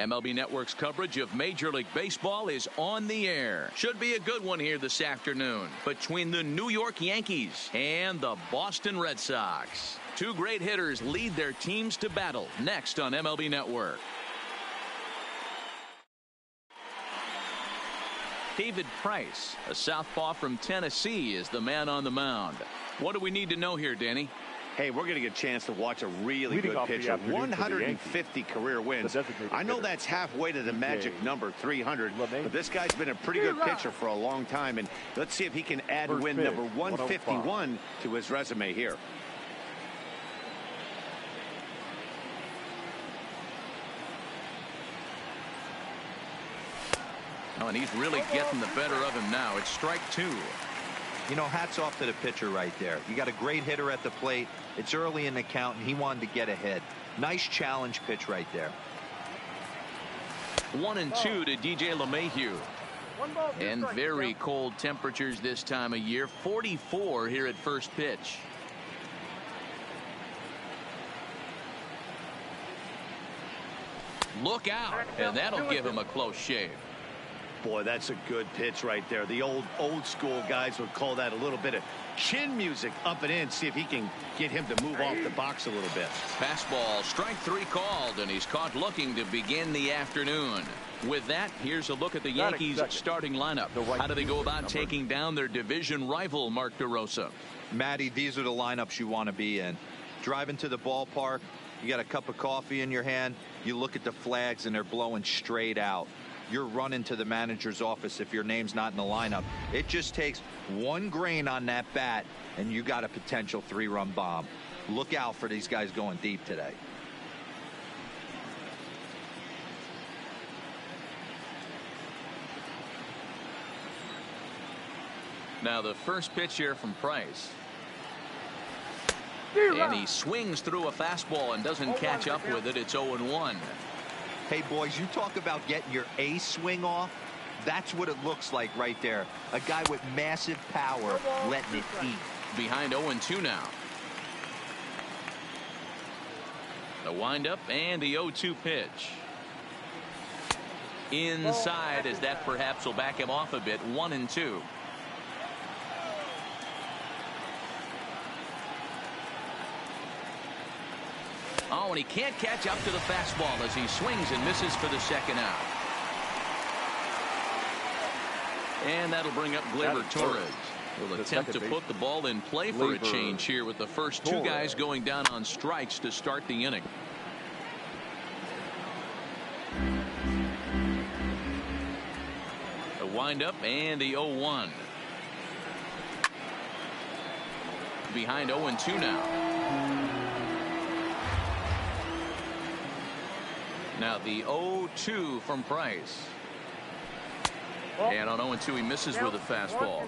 MLB Network's coverage of Major League Baseball is on the air. Should be a good one here this afternoon between the New York Yankees and the Boston Red Sox. Two great hitters lead their teams to battle next on MLB Network. David Price, a southpaw from Tennessee, is the man on the mound. What do we need to know here, Danny? Hey, we're going to get a chance to watch a really good pitcher. 150 career wins. I know that's halfway to the magic number 300, but this guy's been a pretty good pitcher for a long time, and let's see if he can add win number 151 to his resume here. Oh, and he's really getting the better of him now. It's strike two. You know, hats off to the pitcher right there. You got a great hitter at the plate. It's early in the count, and he wanted to get ahead. Nice challenge pitch right there. 1-2 to DJ LeMahieu. And very cold temperatures this time of year. 44 here at first pitch. Look out, and that'll give him a close shave. Boy, that's a good pitch right there. The old school guys would call that a little bit of chin music up and in. See if he can get him to move off the box a little bit. Fastball, strike three called, and he's caught looking to begin the afternoon. With that, here's a look at the Yankees starting lineup. How do they go about taking down their division rival, Mark DeRosa? Matty, these are the lineups you want to be in. Driving to the ballpark, you got a cup of coffee in your hand, you look at the flags and they're blowing straight out. You're running to the manager's office if your name's not in the lineup. It just takes one grain on that bat and you got a potential three-run bomb. Look out for these guys going deep today. Now the first pitch here from Price. And he swings through a fastball and doesn't catch up with it. It's 0-1. Hey, boys, you talk about getting your A swing off. That's what it looks like right there. A guy with massive power letting it eat. Behind 0-2 now. The windup and the 0-2 pitch. Inside, as that perhaps will back him off a bit. 1-2. Oh, and he can't catch up to the fastball as he swings and misses for the second out. And that'll bring up Gleyber Torres. Will attempt to put the ball in play for a change here with the first two guys going down on strikes to start the inning. The windup and the 0-1. Behind 0-2 now. Now the 0-2 from Price. And on 0-2 he misses with a fastball.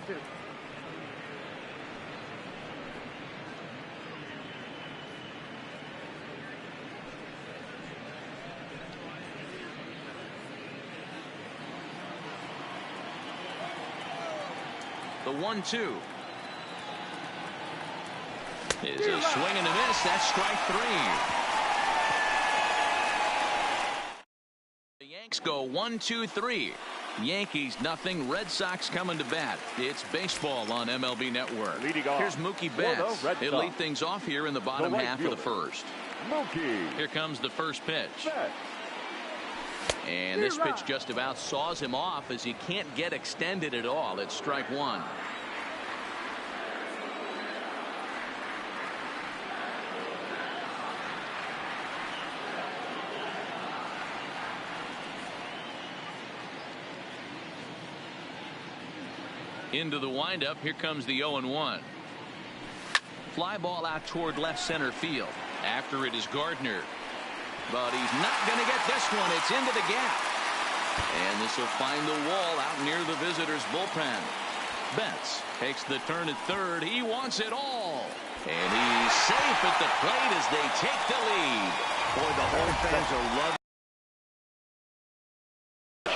The 1-2 is a swing and a miss. That's strike three. Yanks go 1-2-3. Yankees nothing. Red Sox coming to bat. It's baseball on MLB Network. Here's Mookie Betts. He'll lead things off here in the bottom half of the first. Here comes the first pitch. And this pitch just about saws him off as he can't get extended at all. It's strike one. Into the windup. Here comes the 0-1. Fly ball out toward left center field. After it is Gardner. But he's not going to get this one. It's into the gap. And this will find the wall out near the visitors' bullpen. Betts takes the turn at third. He wants it all. And he's safe at the plate as they take the lead. Boy, the home fans are loving.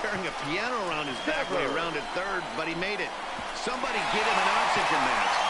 Carrying a piano around his back way around at third, but he made it. Somebody get him an oxygen mask.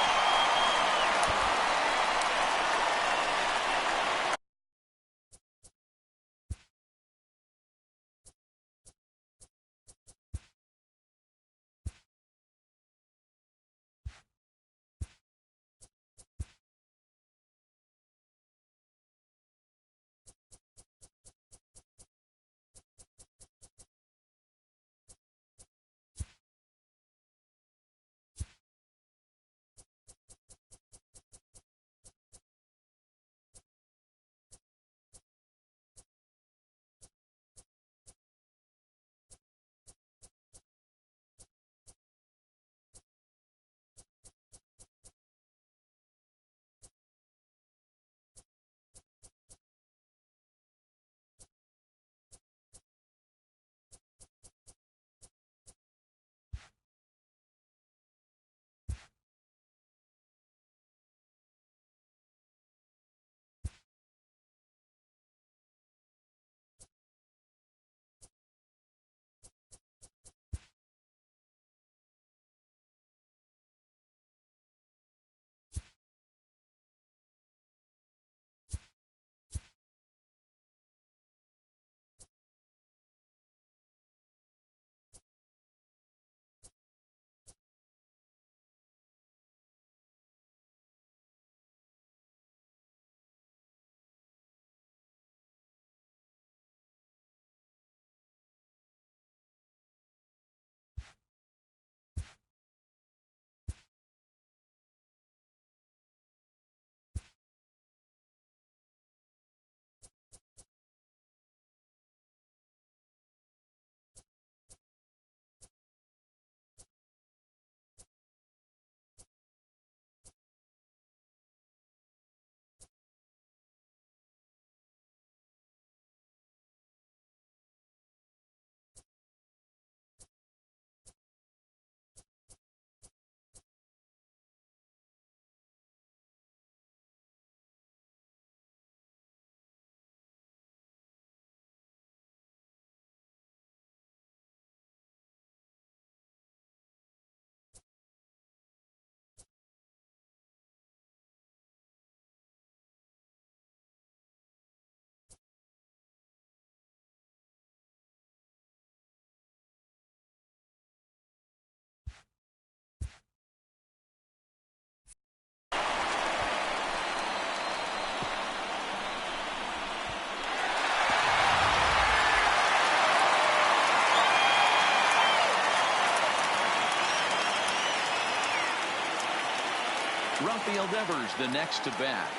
Rafael Devers the next to bat.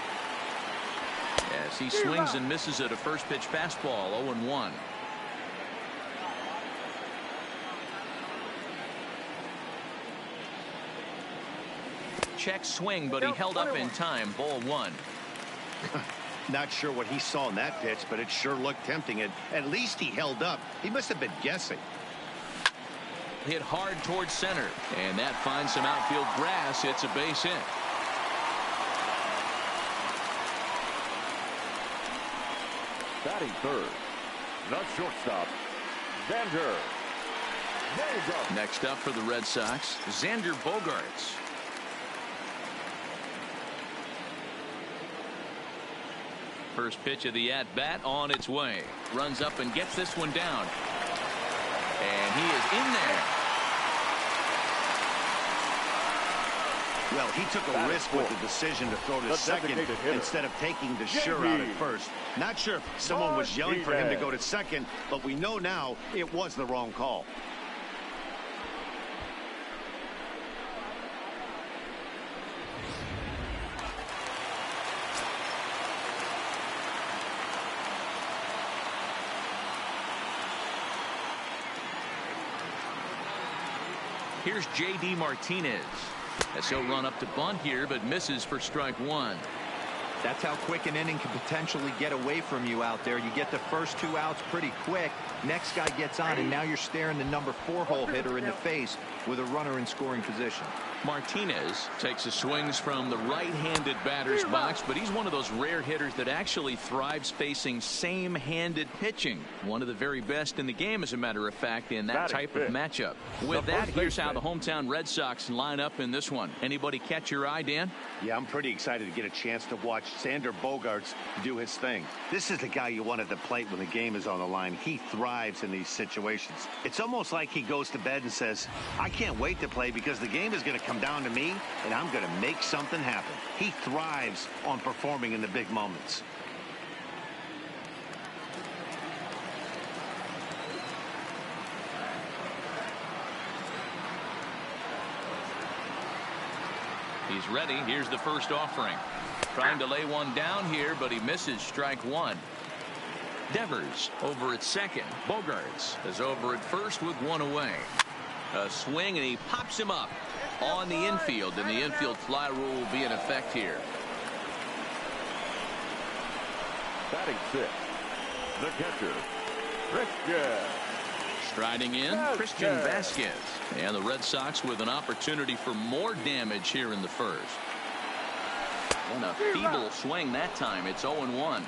As he swings and misses at a first pitch fastball. 0-1. Check swing, but he held up in time. Ball 1. Not sure what he saw in that pitch, but it sure looked tempting. And at least he held up. He must have been guessing. Hit hard towards center, and that finds some outfield grass. It's a base hit. Batting third, the shortstop, Xander. Next up for the Red Sox, Xander Bogaerts. First pitch of the at-bat on its way. Runs up and gets this one down. And he is in there. Well, he took a risk with the decision to throw to second instead of taking the sure out at first. Not sure if someone was yelling for him to go to second, but we know now it was the wrong call. Here's J.D. Martinez, as he'll run up to bunt here, but misses for strike 1. That's how quick an inning can potentially get away from you out there. You get the first 2 outs pretty quick. Next guy gets on, and now you're staring the number 4 hole hitter in the face with a runner in scoring position. Martinez takes his swings from the right-handed batter's box, but he's one of those rare hitters that actually thrives facing same-handed pitching. One of the very best in the game, as a matter of fact, in that type of matchup. With that, here's how the hometown Red Sox line up in this one. Anybody catch your eye, Dan? Yeah, I'm pretty excited to get a chance to watch Xander Bogaerts do his thing. This is the guy you want at the plate when the game is on the line. He thrives in these situations. It's almost like he goes to bed and says, I can't wait to play because the game is going to come down to me and I'm going to make something happen. He thrives on performing in the big moments. He's ready. Here's the first offering. Trying to lay one down here, but he misses strike 1. Devers over at second. Bogaerts is over at first with 1 away. A swing, and he pops him up on the infield, and the infield fly rule will be in effect here. Batting 6, the catcher, Christian. Striding in, Christian Vasquez. And the Red Sox with an opportunity for more damage here in the first. And a feeble swing that time. It's 0-1.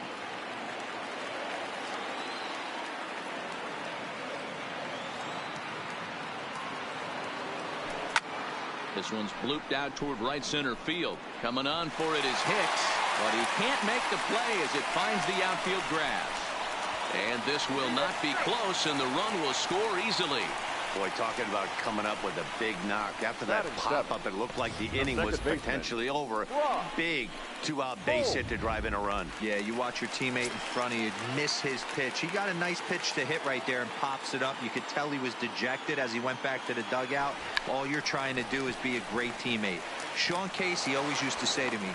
This one's blooped out toward right center field. Coming on for it is Hicks, but he can't make the play as it finds the outfield grass. And this will not be close, and the run will score easily. Boy, talking about coming up with a big knock. After that pop-up, it looked like the inning was potentially over. Big 2-out base hit to drive in a run. Yeah, you watch your teammate in front of you miss his pitch. He got a nice pitch to hit right there and pops it up. You could tell he was dejected as he went back to the dugout. All you're trying to do is be a great teammate. Sean Casey always used to say to me,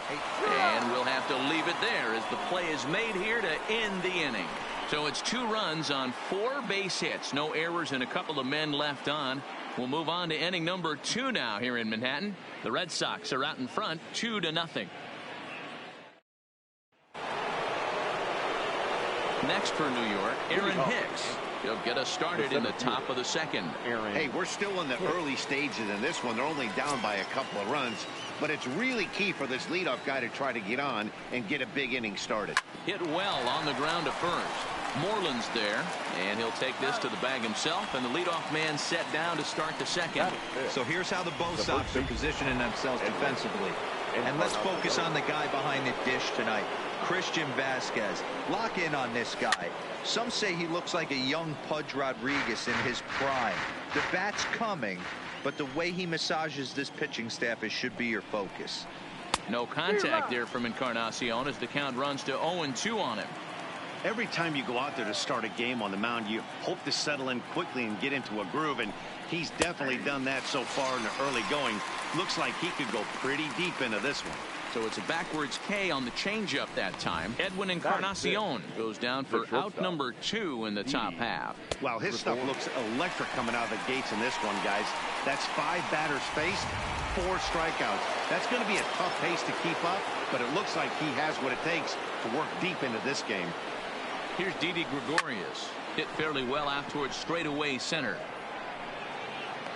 and we'll have to leave it there as the play is made here to end the inning. So it's 2 runs on 4 base hits. No errors and a couple of men left on. We'll move on to inning number 2 now here in Manhattan. The Red Sox are out in front 2-0. Next for New York, Aaron Hicks. He'll get us started in the top of the second. Hey, we're still in the early stages in this one. They're only down by a couple of runs, but it's really key for this leadoff guy to try to get on and get a big inning started. Hit well on the ground to first. Moreland's there, and he'll take this to the bag himself, and the leadoff man set down to start the second. So here's how the Bo Sox are positioning themselves defensively. And let's focus on the guy behind the dish tonight, Christian Vasquez. Lock in on this guy. Some say he looks like a young Pudge Rodriguez in his prime. The bat's coming, but the way he massages this pitching staff should be your focus. No contact there from Encarnacion as the count runs to 0-2 on him. Every time you go out there to start a game on the mound, you hope to settle in quickly and get into a groove, and he's definitely done that so far in the early going. Looks like he could go pretty deep into this one. So it's a backwards K on the changeup that time. Edwin Encarnacion goes down for out number 2 in the top half. Wow, his stuff looks electric coming out of the gates in this one, guys. That's 5 batters faced, 4 strikeouts. That's going to be a tough pace to keep up, but it looks like he has what it takes to work deep into this game. Here's Didi Gregorius. Hit fairly well out towards straightaway center.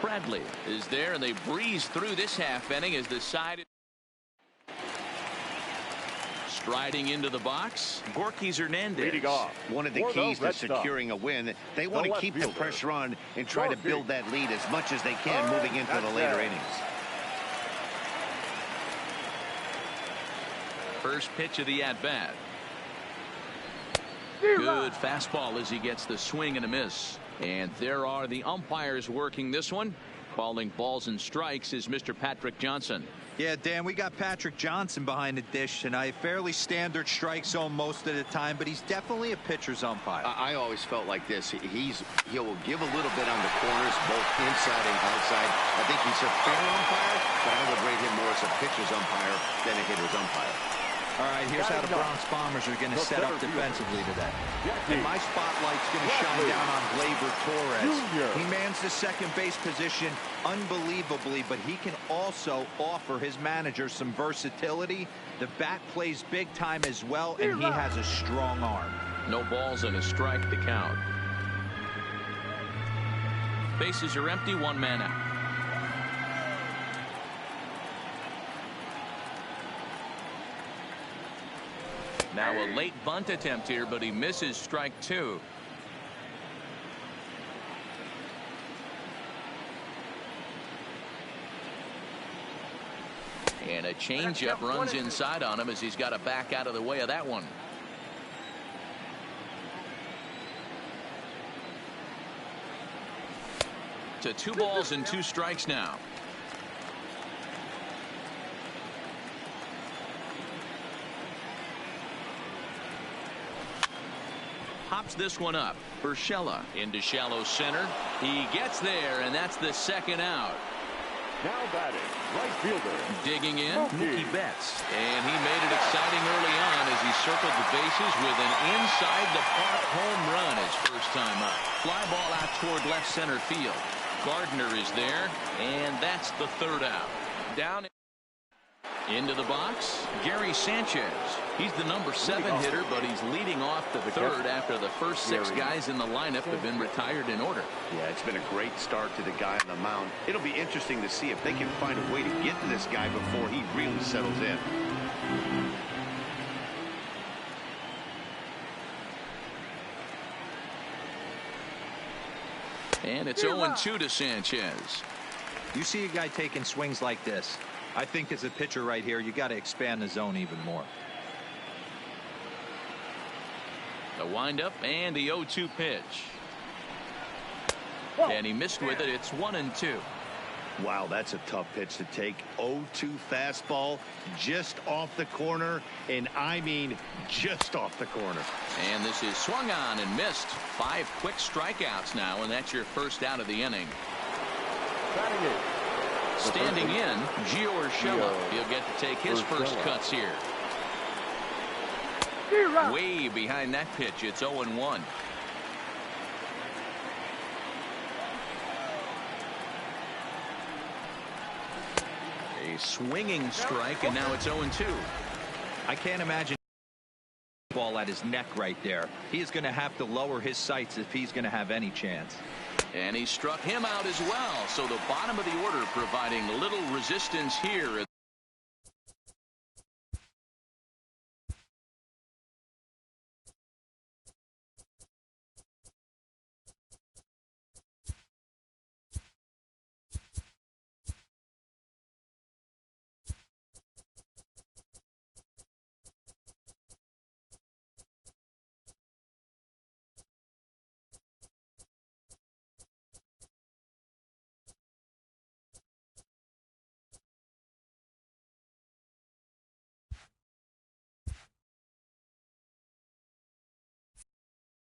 Bradley is there, and they breeze through this half inning as the side. Striding into the box, Gorky Hernandez. Leading off. One of the keys to securing a win, they want to keep the pressure on and try to build that lead as much as they can moving into the later innings. First pitch of the at-bat. Good fastball as he gets the swing and a miss. And there are the umpires working this one. Calling balls and strikes is Mr. Patrick Johnson. Yeah, Dan, we got Patrick Johnson behind the dish tonight. Fairly standard strike zone most of the time, but he's definitely a pitcher's umpire. I always felt like this. He'll give a little bit on the corners, both inside and outside. I think he's a fair umpire, but I would rate him more as a pitcher's umpire than a hitter's umpire. All right, here's how the Bronx Bombers are going to set up defensively today. And my spotlight's going to shine down on Gleyber Torres. He mans the second base position unbelievably, but he can also offer his manager some versatility. The bat plays big time as well, and he has a strong arm. No balls and a strike to count. Bases are empty, 1 man out. Now a late bunt attempt here, but he misses strike 2. And a changeup runs inside on him as he's got to back out of the way of that one. To 2 balls and 2 strikes now. Pops this one up. Urshela into shallow center. He gets there, and that's the second out. Now batting, right fielder. Digging in, Mookie Betts. And he made it exciting early on as he circled the bases with an inside-the-park home run his first time up. Fly ball out toward left center field. Gardner is there, and that's the 3rd out. Down into the box, Gary Sanchez. He's the number 7 hitter, but he's leading off the 3rd after the first 6 guys in the lineup have been retired in order. Yeah, it's been a great start to the guy on the mound. It'll be interesting to see if they can find a way to get to this guy before he really settles in. And it's 0-2 to Sanchez. You see a guy taking swings like this. I think as a pitcher right here, you got to expand the zone even more. The windup and the 0-2 pitch. And he missed with it. It's 1-2. Wow, that's a tough pitch to take. 0-2 fastball just off the corner, and I mean just off the corner. And this is swung on and missed. 5 quick strikeouts now, and that's your first out of the inning. Standing in, Gio Urshela. He'll get to take his first cuts here. Way behind that pitch. It's 0-1. A swinging strike, and now it's 0-2. I can't imagine ball at his neck right there. He is going to have to lower his sights if he's going to have any chance. And he struck him out as well. So the bottom of the order providing little resistance here.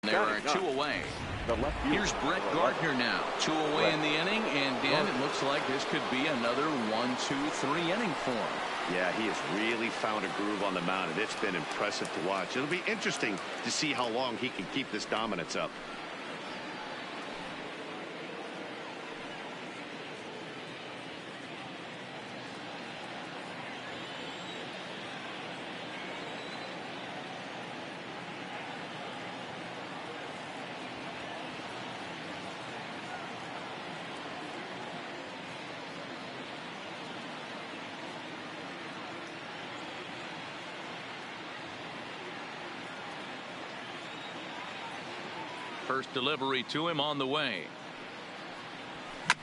There are 2 away. Here's Brett Gardner now. 2 away in the inning, and Dan, it looks like this could be another 1, 2, 3 inning for him. Yeah, he has really found a groove on the mound, and it's been impressive to watch. It'll be interesting to see how long he can keep this dominance up. First delivery to him on the way.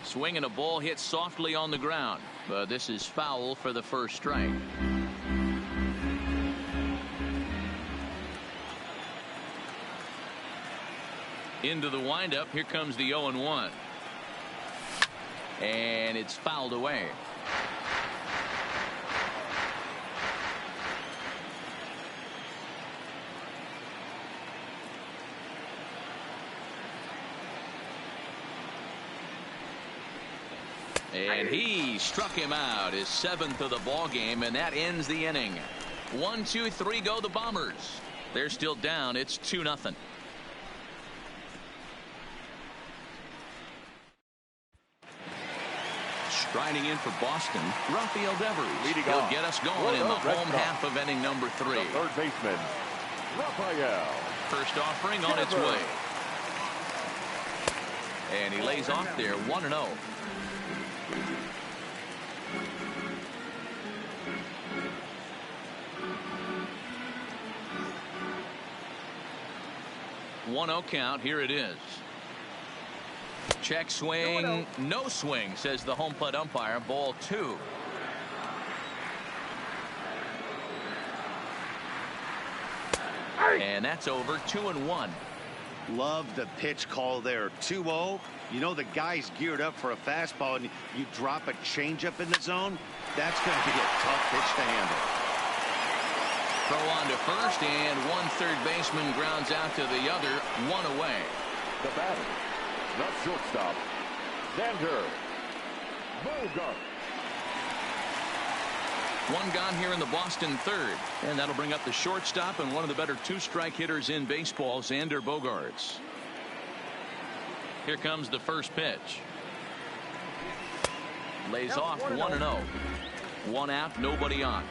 Swinging a ball hit softly on the ground, but this is foul for the first strike. Into the windup. Here comes the 0-1. And it's fouled away. And he struck him out, his 7th of the ball game, and that ends the inning. 1, 2, 3 go the Bombers. They're still down. It's 2-0. Striding in for Boston, Rafael Devers. He'll get us going in the home half of inning number 3. The third baseman, Rafael. First offering on its way. And he lays off there, 1-0. One-0 count. Here it is. Check swing. No swing, says the home plate umpire. Ball 2. And that's over. 2-1. Love the pitch call there. 2-0. You know the guy's geared up for a fastball, and you drop a changeup in the zone. That's going to be a tough pitch to handle. Throw on to first, and one third baseman grounds out to the other. 1 away. The batter, not shortstop, Xander Bogart. 1 gone here in the Boston third, and that'll bring up the shortstop and one of the better 2-strike hitters in baseball, Xander Bogaerts. Here comes the first pitch. Lays off 1-0. 1 out, nobody on.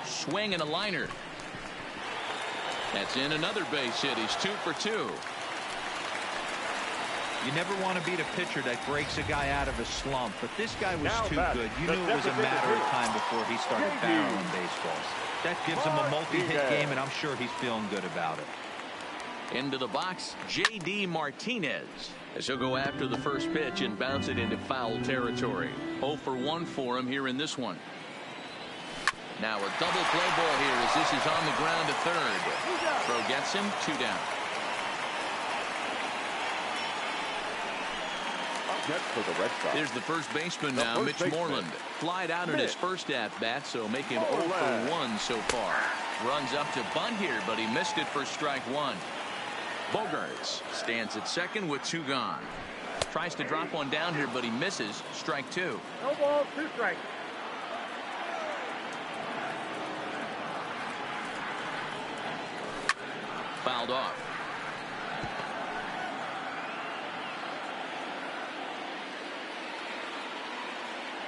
Swing and a liner. That's in another base hit. He's 2 for 2. You never want to beat a pitcher that breaks a guy out of a slump, but this guy was too good. You knew it was a matter of time before he started barreling baseballs. That gives him a multi-hit game, and I'm sure he's feeling good about it. Into the box, J.D. Martinez, as he'll go after the first pitch and bounce it into foul territory. 0 for 1 for him here in this one. Now a double play ball here as this is on the ground to third. Throw gets him, 2 down. For the Red Sox. There's the first baseman now, Mitch Moreland. Flied out in his first at-bat, so make him 0 for 1 so far. Runs up to bunt here, but he missed it for strike 1. Bogaerts stands at second with 2 gone. Tries to drop one down here, but he misses. Strike 2. No ball, 2 strikes. Fouled off.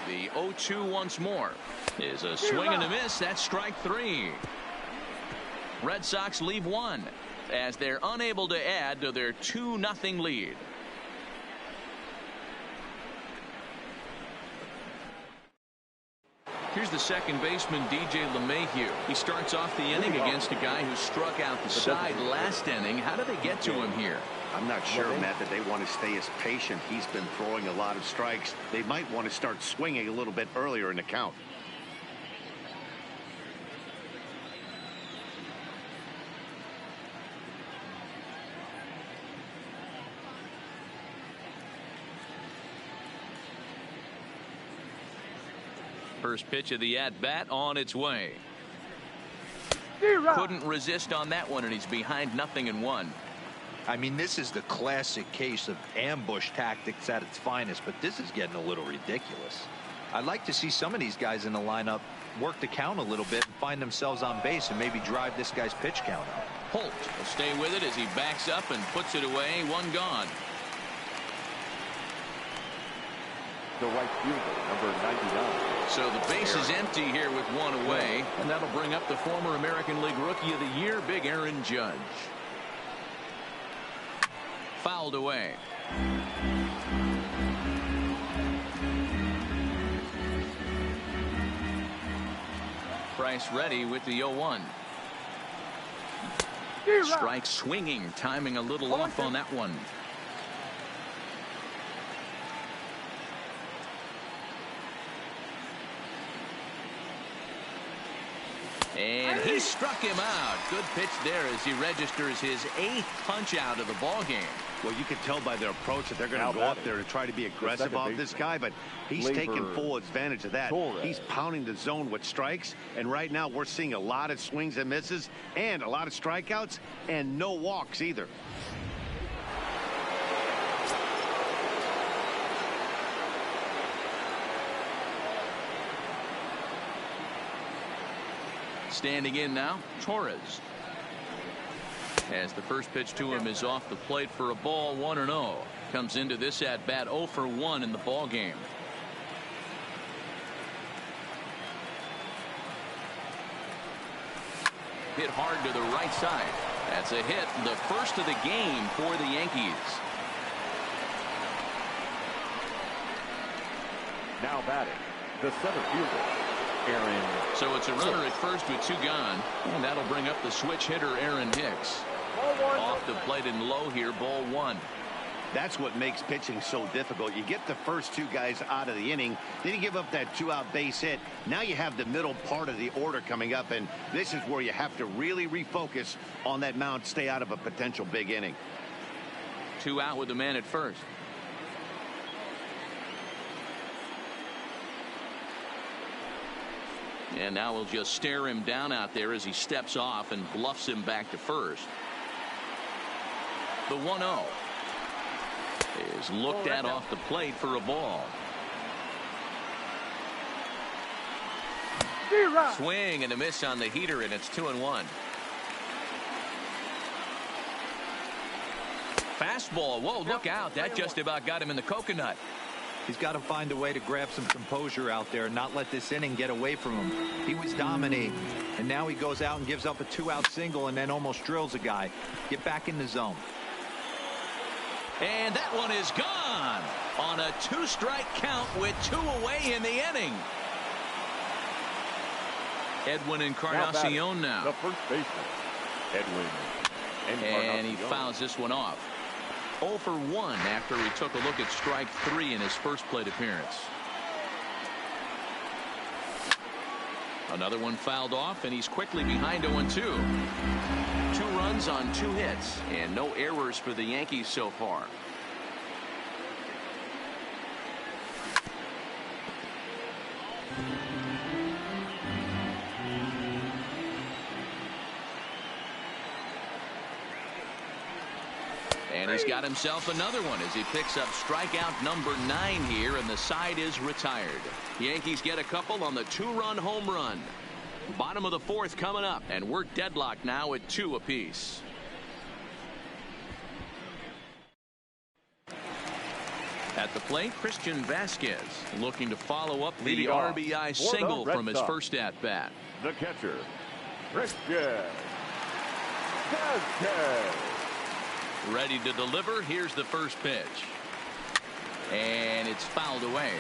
The 0-2 once more is a swing and a miss. That's strike 3. Red Sox leave 1 as they're unable to add to their 2-0 lead. Here's the second baseman, DJ LeMahieu. He starts off the inning against a guy who struck out the side last inning. How do they get to him here? I'm not sure, Matt, that they want to stay as patient. He's been throwing a lot of strikes. They might want to start swinging a little bit earlier in the count. First pitch of the at-bat on its way. Couldn't resist on that one, and he's behind 0-1. I mean, this is the classic case of ambush tactics at its finest, but this is getting a little ridiculous. I'd like to see some of these guys in the lineup work the count a little bit and find themselves on base and maybe drive this guy's pitch count up. Holt will stay with it as he backs up and puts it away. One gone. The right fielder, number 99. So the base is empty here with one away, and that'll bring up the former American League Rookie of the Year, Big Aaron Judge. Fouled away. Price ready with the 0-1. Strike swinging, timing a little off on that one. And he struck him out. Good pitch there as he registers his 8th punch out of the ball game. Well, you can tell by their approach that they're going to go up there to try to be aggressive off this guy, but he's taking full advantage of that. He's pounding the zone with strikes, and right now we're seeing a lot of swings and misses and a lot of strikeouts and no walks either. Standing in now, Torres. As the first pitch to him is off the plate for a ball, 1-0. Comes into this at bat 0 for 1 in the ball game. Hit hard to the right side. That's a hit, the first of the game for the Yankees. Now batting, the center fielder, Aaron. So it's a runner at first with 2 gone, and that'll bring up the switch hitter Aaron Hicks. Off the plate and low here, ball 1. That's what makes pitching so difficult. You get the first 2 guys out of the inning, then you give up that 2-out base hit. Now you have the middle part of the order coming up, and this is where you have to really refocus on that mound, stay out of a potential big inning. 2 out with the man at first. And now we'll just stare him down out there as he steps off and bluffs him back to first. The 1-0 is looked at off the plate for a ball. Swing and a miss on the heater, and it's 2-1. Fastball. Whoa, look out. That just about got him in the coconut. He's got to find a way to grab some composure out there and not let this inning get away from him. He was dominating, and now he goes out and gives up a 2-out single and then almost drills a guy. Get back in the zone. And that one is gone on a 2-strike count with 2 away in the inning. Edwin Encarnacion now. The first baseman, Edwin Encarnacion. And he fouls this one off. 0 for 1 after he took a look at strike 3 in his first plate appearance. Another one fouled off, and he's quickly behind 0-2. 2 runs on 2 hits, and no errors for the Yankees so far. And he's got himself another one as he picks up strikeout number 9 here, and the side is retired. Yankees get a couple on the 2-run home run. Bottom of the 4th coming up, and we're deadlocked now at 2 apiece. At the plate, Christian Vasquez looking to follow up the RBI single from his first at-bat. The catcher, Christian Vasquez. Ready to deliver. Here's the first pitch. And it's fouled away.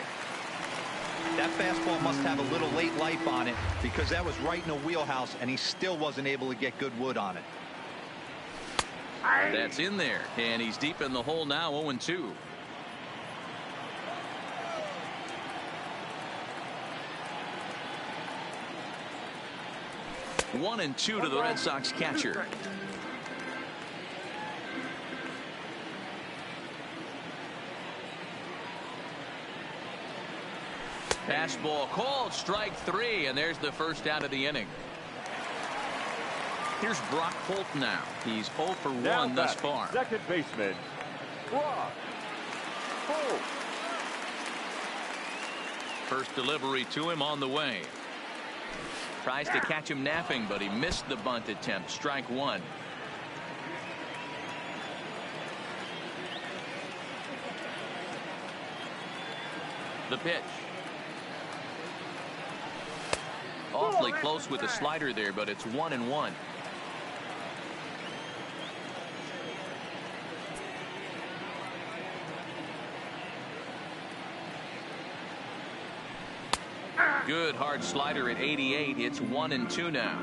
That fastball must have a little late life on it because that was right in the wheelhouse, and he still wasn't able to get good wood on it. That's in there, and he's deep in the hole now, 0-2. One and 2 to the Red Sox catcher. Fastball called, strike 3, and there's the first out of the inning. Here's Brock Holt now. He's 0 for 1 Now thus batting, far. second baseman, Brock Holt. First delivery to him on the way. Tries to catch him napping, but he missed the bunt attempt. Strike one. The pitch. Awfully close with the slider there, but it's 1-1. Good hard slider at 88. It's 1-2 now.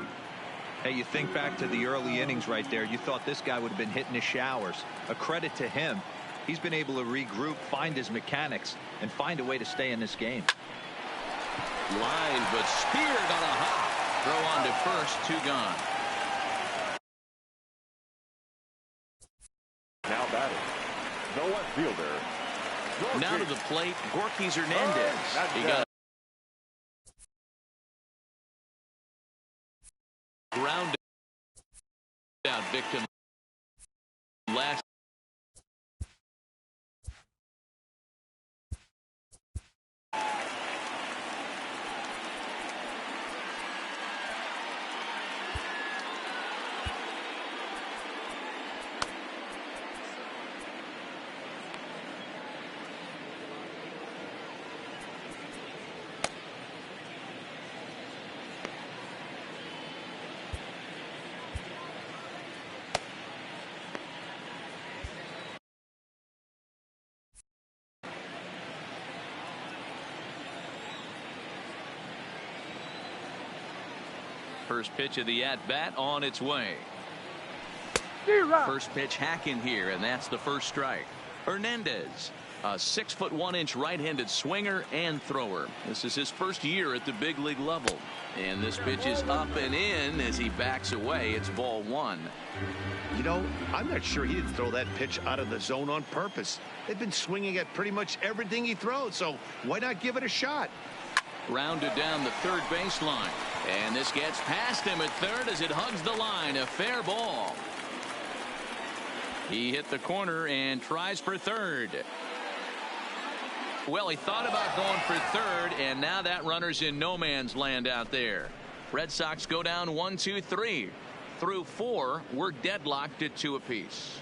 Hey, you think back to the early innings right there. You thought this guy would have been hitting his showers. A credit to him. He's been able to regroup, find his mechanics, and find a way to stay in this game. Line, but speared on a hop. Throw on to first, 2 gone. Now batting, the left fielder. Now to the plate, Gorky Hernandez. He got ground out victim last. First pitch of the at-bat on its way. First pitch hacking here, and that's the first strike. Hernandez, a 6'1" right-handed swinger and thrower. This is his first year at the big league level. And this pitch is up and in as he backs away. It's ball 1. You know, I'm not sure he didn't throw that pitch out of the zone on purpose. They've been swinging at pretty much everything he throws, so why not give it a shot? Rounded down the third baseline. And this gets past him at third as it hugs the line. A fair ball. He hit the corner and tries for third. Well, he thought about going for third, and now that runner's in no man's land out there. Red Sox go down 1-2-3. Through 4, we're deadlocked at 2 apiece.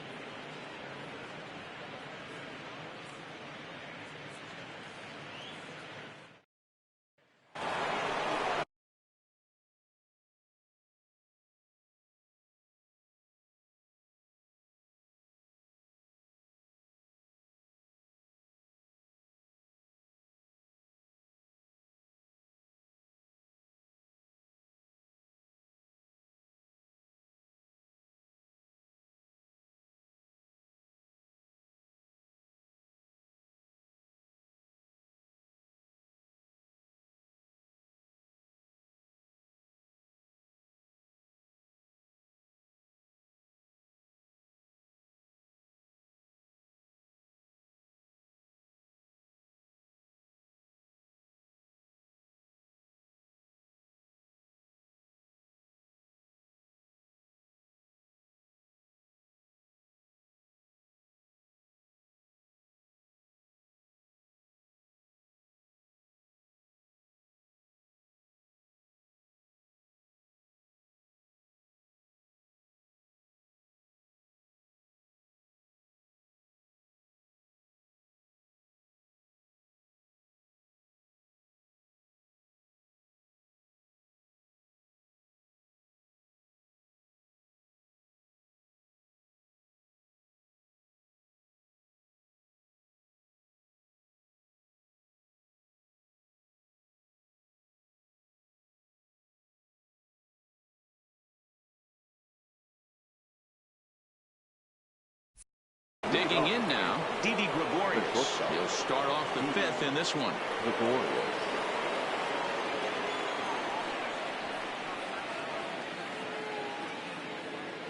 Digging in now, Didi Gregorius. He'll start off the 5th in this one.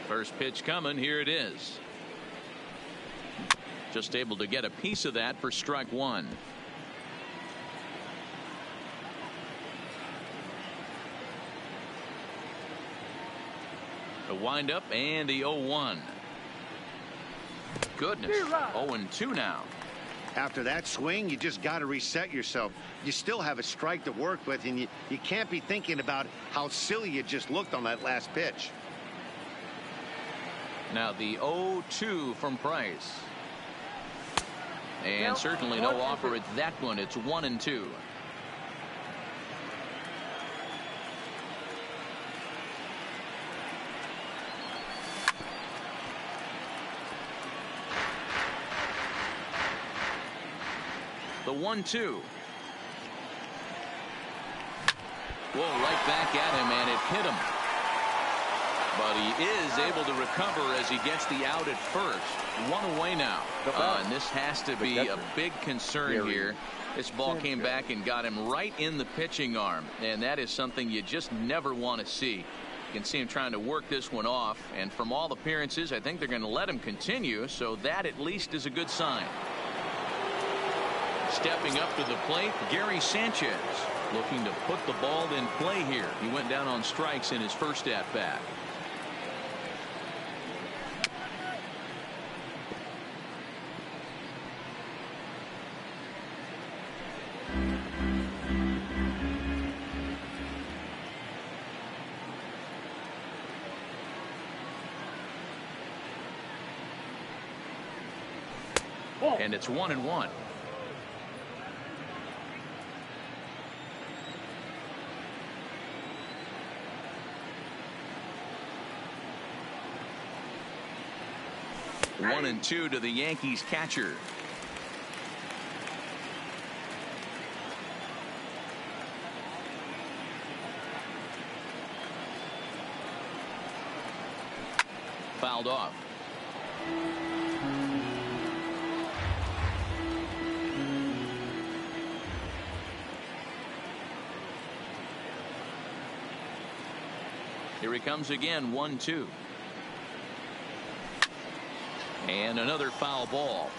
First pitch coming. Here it is. Just able to get a piece of that for strike 1. The windup and the 0-1. Goodness. 0-2 now. After that swing, you just got to reset yourself. You still have a strike to work with, and you can't be thinking about how silly you just looked on that last pitch. Now the 0-2 from Price. And certainly no offer at that one. It's 1-2. The 1-2. Whoa, right back at him, and it hit him. But he is able to recover as he gets the out at first. One away now. And this has to be a big concern here. This ball came back and got him right in the pitching arm. And that is something you just never want to see. You can see him trying to work this one off. And from all appearances, I think they're going to let him continue. So that at least is a good sign. Stepping up to the plate, Gary Sanchez looking to put the ball in play here. He went down on strikes in his first at bat. And it's 1-1. One and two to the Yankees catcher. Fouled off. Here he comes again, 1-2. And another foul ball.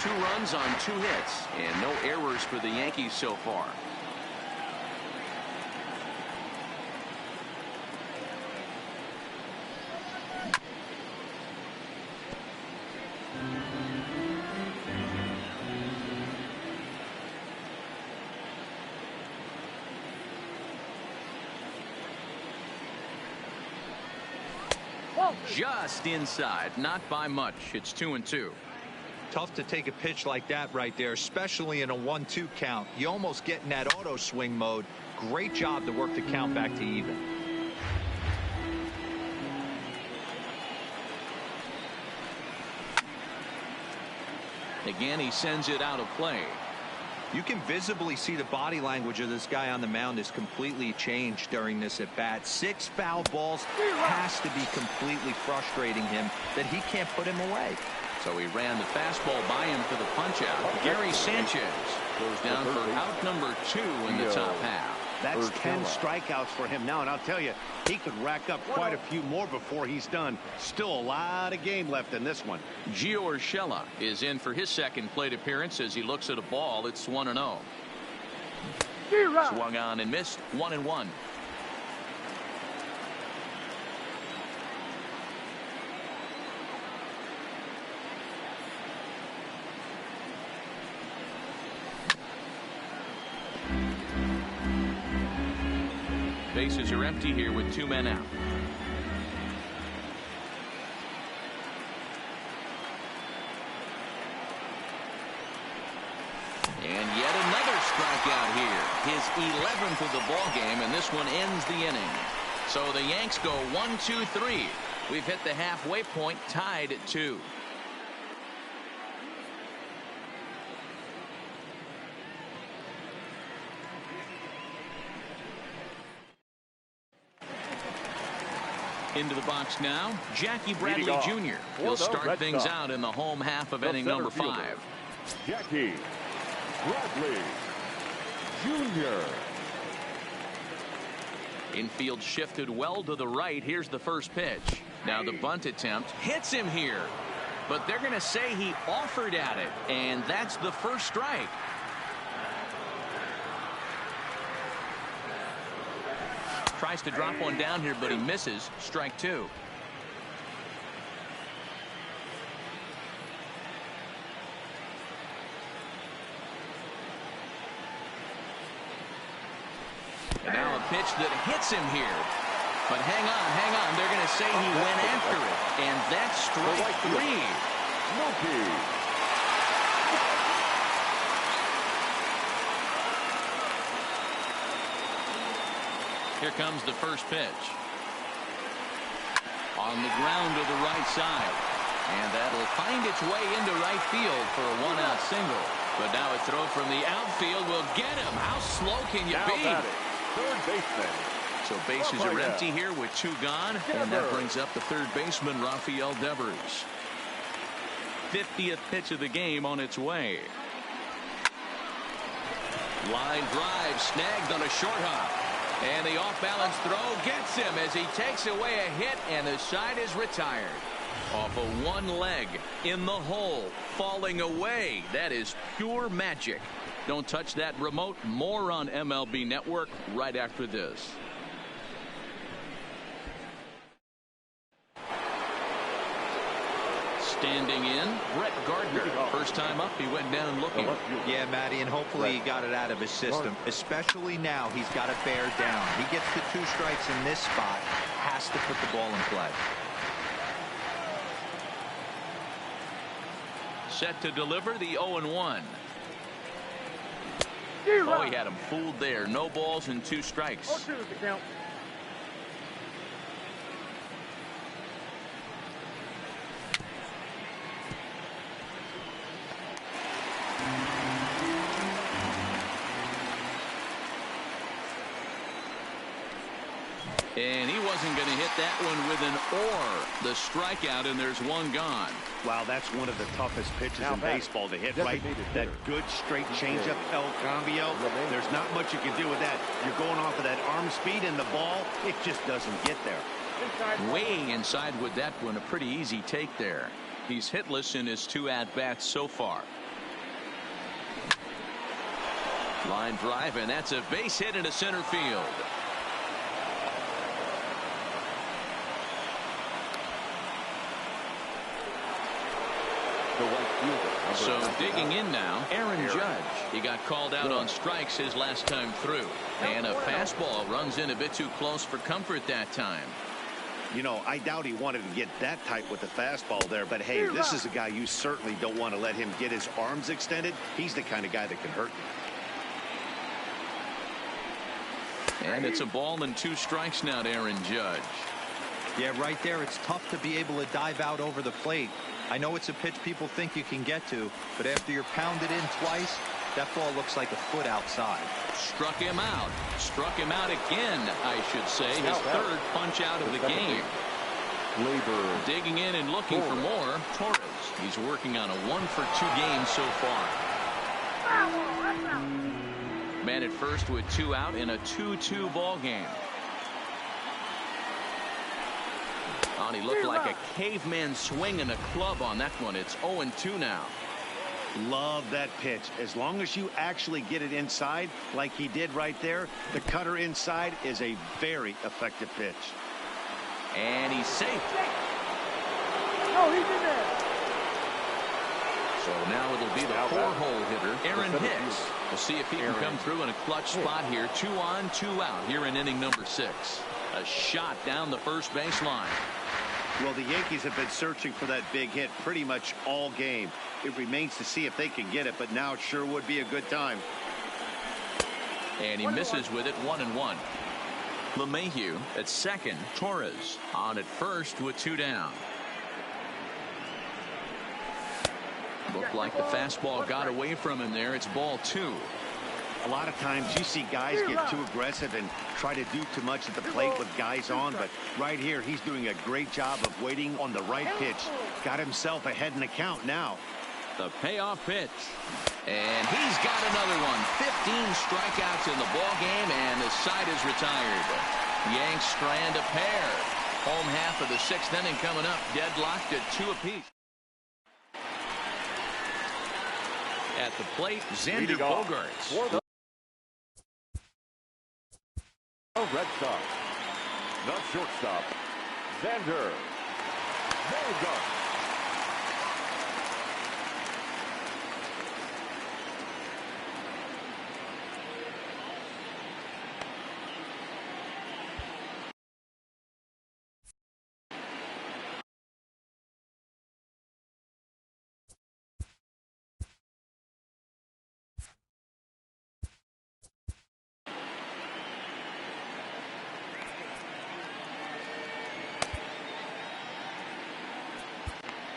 2 runs on 2 hits and no errors for the Yankees so far. Just inside, not by much. It's 2-2. Tough to take a pitch like that right there, especially in a 1-2 count. You almost get in that auto swing mode. Great job to work the count back to even. Again, he sends it out of play. You can visibly see the body language of this guy on the mound is completely changed during this at bat. 6 foul balls has to be completely frustrating him that he can't put him away. So he ran the fastball by him for the punch out. Gary Sanchez goes down for out number 2 in the top half. That's 10 strikeouts for him now, and I'll tell you, he could rack up quite a few more before he's done. Still a lot of game left in this one. Gio Urshela is in for his second plate appearance as he looks at a ball. It's 1-0. Swung on and missed. 1-1. Bases are empty here with 2 men out. And yet another strikeout here. His 11th of the ball game, and this one ends the inning. So the Yanks go 1-2-3. We've hit the halfway point, tied at 2. Into the box now, Jackie Bradley Jr. He'll start things out in the home half of inning number 5. Jackie Bradley Jr. Infield shifted well to the right. Here's the first pitch. Now the bunt attempt hits him here, but they're going to say he offered at it, and that's the first strike. Tries to drop one down here, but he misses. Strike two. And now a pitch that hits him here. But hang on. They're going to say he went after it. And that's strike three. Here comes the first pitch. On the ground to the right side. And that'll find its way into right field for a one-out single. But now a throw from the outfield will get him. How slow can you be? Third baseman. So bases are empty here with two gone. And that brings up the third baseman, Rafael Devers. 50th pitch of the game on its way. Line drive snagged on a short hop. And the off-balance throw gets him as he takes away a hit, and the side is retired. Off of one leg, in the hole, falling away. That is pure magic. Don't touch that remote. More on MLB Network right after this. Standing in, Brett Gardner. First time up, he went down looking. Yeah, Matty, and hopefully he got it out of his system. Especially now, he's got to bear down. He gets the two strikes in this spot, has to put the ball in play. Set to deliver the 0-1. Oh, he had him fooled there. No balls and two strikes. 0-2 is the count. And he wasn't going to hit that one with an or. The strikeout, and there's one gone. Wow, that's one of the toughest pitches in baseball to hit, right? That good straight changeup, El Cambio. There's not much you can do with that. You're going off of that arm speed, and the ball, it just doesn't get there. Way inside with that one. A pretty easy take there. He's hitless in his two at-bats so far. Line drive, and that's a base hit into center field. So digging in now, Aaron Judge. He got called out on strikes his last time through. And a fastball runs in a bit too close for comfort that time. You know, I doubt he wanted to get that tight with the fastball there. But, hey, this is a guy you certainly don't want to let him get his arms extended. He's the kind of guy that can hurt you. And it's a ball and two strikes now to Aaron Judge. Yeah, right there, it's tough to be able to dive out over the plate. I know it's a pitch people think you can get to, but after you're pounded in twice, that ball looks like a foot outside. Struck him out. Struck him out again, I should say. His third punch out of the game. Digging in and looking for more, Torres. He's working on a 1-for-2 game so far. Man at first with two out in a 2-2 ball game. He looked like a caveman swinging a club on that one. It's 0-2 now. Love that pitch. As long as you actually get it inside like he did right there, the cutter inside is a very effective pitch. And he's safe. No, he's in there. So now it'll be the four-hole hitter, Aaron Hicks. We'll see if he can come through in a clutch spot here. 2 on, 2 out here in inning number 6. A shot down the first baseline. Well, the Yankees have been searching for that big hit pretty much all game. It remains to see if they can get it, but now it sure would be a good time. And he misses with it, 1-1. LeMahieu at second. Torres on at first with 2 down. Looked like the fastball got away from him there. It's ball 2. A lot of times you see guys get too aggressive and try to do too much at the plate with guys on, but right here he's doing a great job of waiting on the right pitch. Got himself ahead in the count now. The payoff pitch. And he's got another one. 15 strikeouts in the ball game, and the side is retired. Yanks strand a pair. Home half of the 6th inning coming up. Deadlocked at 2 apiece. At the plate, Xander Bogaerts. Red Sox. The shortstop, Xander Bogaerts.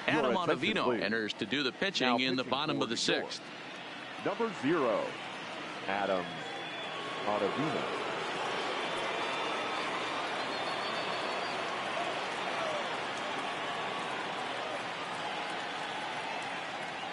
Adam Ottavino enters to do the pitching in the bottom of the sixth. Number 0, Adam Ottavino.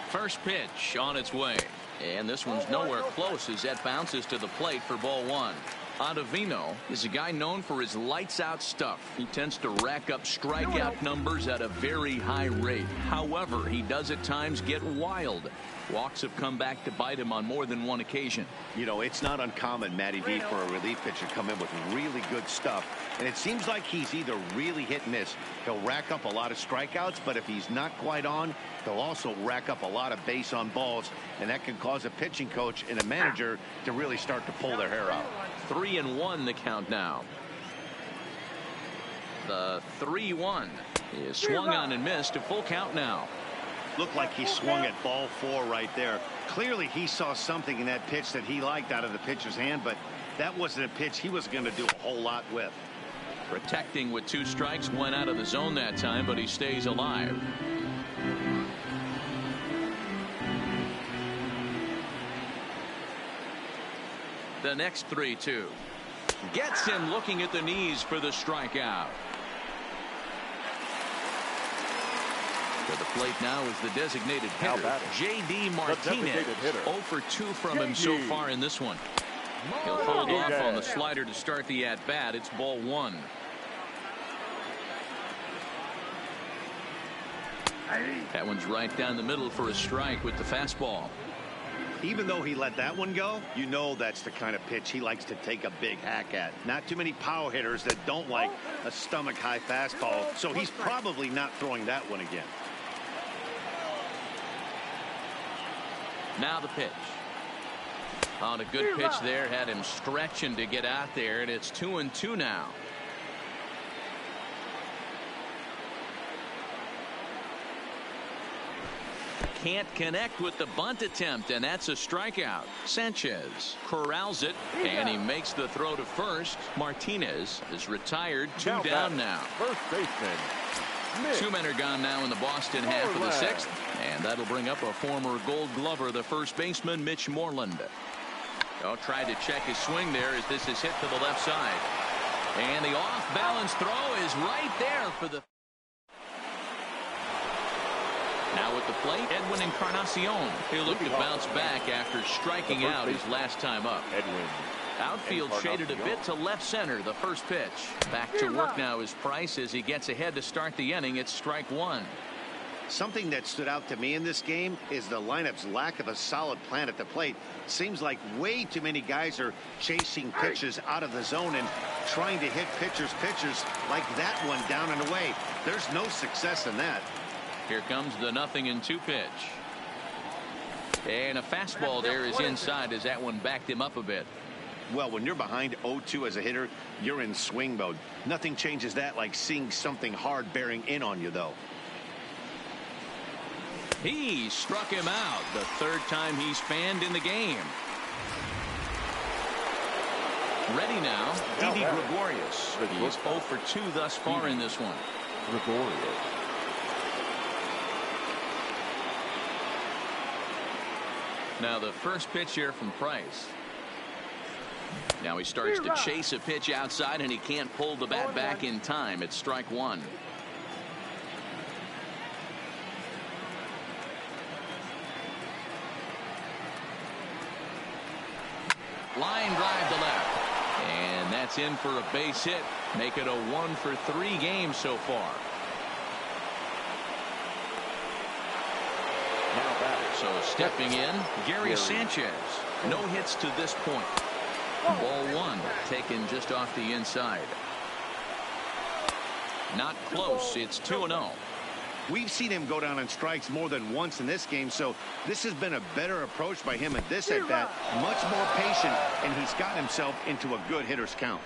First pitch on its way. And this one's nowhere close as that bounces to the plate for ball 1. Ottavino is a guy known for his lights-out stuff. He tends to rack up strikeout numbers at a very high rate. However, he does at times get wild. Walks have come back to bite him on more than one occasion. You know, it's not uncommon, Matty D, for a relief pitcher to come in with really good stuff. And it seems like he's either really hit and miss. He'll rack up a lot of strikeouts, but if he's not quite on, he'll also rack up a lot of base on balls. And that can cause a pitching coach and a manager to really start to pull their hair out. 3-1 the count now. The 3-1 is swung on and missed. A full count now. Looked like he swung at ball 4 right there. Clearly he saw something in that pitch that he liked out of the pitcher's hand, but that wasn't a pitch he was going to do a whole lot with. Protecting with 2 strikes, went out of the zone that time, but he stays alive. The next 3-2 gets him looking at the knees for the strikeout. To the plate now is the designated hitter, J.D. Martinez. 0 for 2 from him so far in this one. He'll hold off on the slider to start the at-bat. It's ball 1. That one's right down the middle for a strike with the fastball. Even though he let that one go, you know that's the kind of pitch he likes to take a big hack at. Not too many power hitters that don't like a stomach-high fastball, so he's probably not throwing that one again. Now the pitch. On a good pitch there, had him stretching to get out there, and it's 2-2 now. Can't connect with the bunt attempt, and that's a strikeout. Sanchez corrals it, and he makes the throw to first. Martinez is retired. 2 down now. First baseman, 2 men are gone now in the Boston half of the 6th, and that'll bring up a former Gold Glover, the first baseman, Mitch Moreland. Oh, tried to check his swing there as this is hit to the left side. And the off-balance throw is right there for the... Now at the plate, Edwin Encarnacion. He'll look to bounce back after striking out his last time up. Outfield shaded a bit to left center. The first pitch. Back to work now is Price as he gets ahead to start the inning. It's strike 1. Something that stood out to me in this game is the lineup's lack of a solid plan at the plate. Seems like way too many guys are chasing pitches out of the zone and trying to hit pitchers like that one down and away. There's no success in that. Here comes the 0-2 pitch. And a fastball there is inside as that one backed him up a bit. Well, when you're behind 0-2 as a hitter, you're in swing mode. Nothing changes that like seeing something hard bearing in on you, though. He struck him out the 3rd time he's fanned in the game. Ready now, Didi Gregorius. He's 0 for 2 thus far in this one. Gregorius. Now the first pitch here from Price. Now he starts to chase a pitch outside, and he can't pull the bat back in time. It's strike 1. Line drive to left. And that's in for a base hit. Make it a 1 for 3 game so far. So stepping in, Gary Sanchez. No hits to this point. Ball 1 taken just off the inside. Not close. It's 2-0. We've seen him go down on strikes more than once in this game, so this has been a better approach by him at this at-bat. Much more patient, and he's gotten himself into a good hitter's count.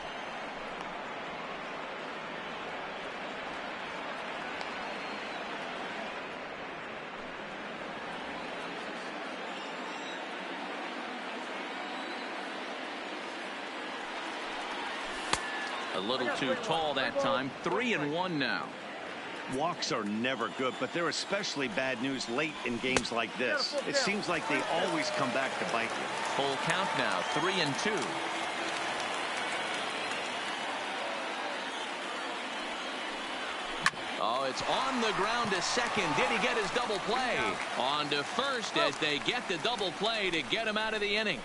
A little too tall that time. 3-1 now. Walks are never good, but they're especially bad news late in games like this. It seems like they always come back to bite you. Full count now, 3-2. Oh, it's on the ground to second. Did he get his double play? On to first as they get the double play to get him out of the inning.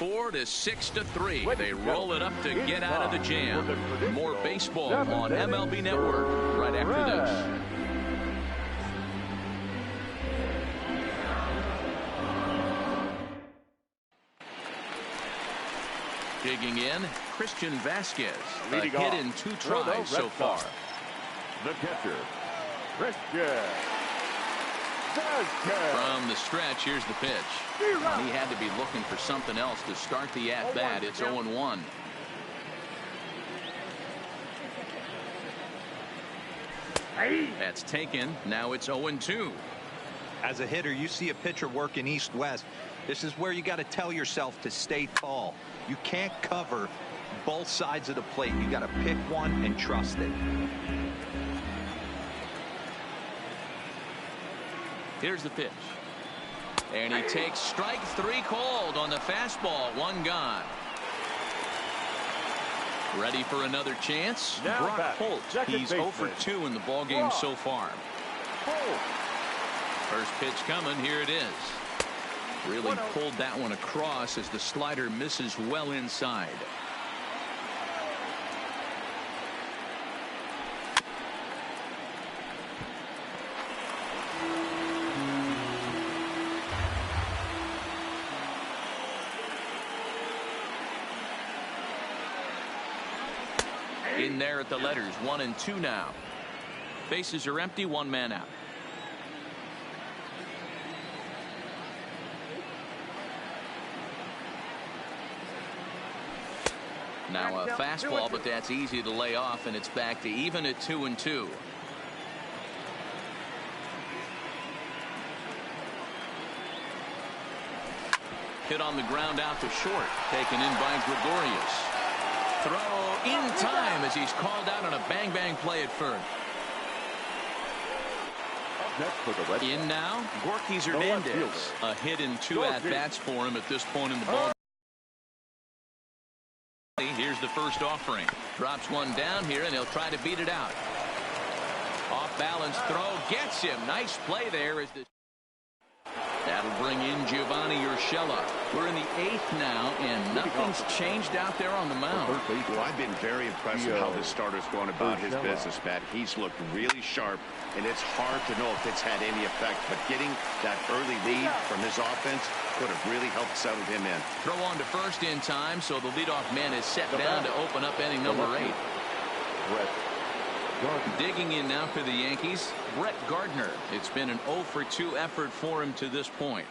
4-6-3. They roll it up to get out of the jam. More baseball on MLB Network right after this. Digging in, Christian Vasquez. A hit in 2 tries so far. The catcher, Christian Vasquez. From the stretch, here's the pitch. And he had to be looking for something else to start the at-bat. It's 0-1. That's taken. Now it's 0-2. As a hitter, you see a pitcher working east-west. This is where you got to tell yourself to stay tall. You can't cover both sides of the plate. You got to pick one and trust it. Here's the pitch. And he takes strike 3 called on the fastball. 1 gone. Ready for another chance? Brock Holt. He's 0 for 2 in the ballgame so far. First pitch coming. Here it is. Really pulled that one across as the slider misses well inside. In there at the letters, 1-2 now. Bases are empty, 1 man out. Now a fastball, but that's easy to lay off, and it's back to even at 2-2. Hit on the ground out to short, taken in by Gregorius. Throw in time as he's called out on a bang-bang play at first. In now, Gorky Hernandez. A hit in 2 at-bats for him at this point in the ball. Here's the first offering. Drops one down here, and he'll try to beat it out. Off-balance throw gets him. Nice play there as the... That'll bring in Giovanni Urshela. We're in the 8th now, and nothing's changed out there on the mound. Well, I've been very impressed with how this starter's going about his business, Matt. He's looked really sharp, and it's hard to know if it's had any effect. But getting that early lead from his offense could have really helped settle him in. Throw on to first in time, so the leadoff man is set down to open up inning number 8. Digging in now for the Yankees, Brett Gardner. It's been an 0 for 2 effort for him to this point.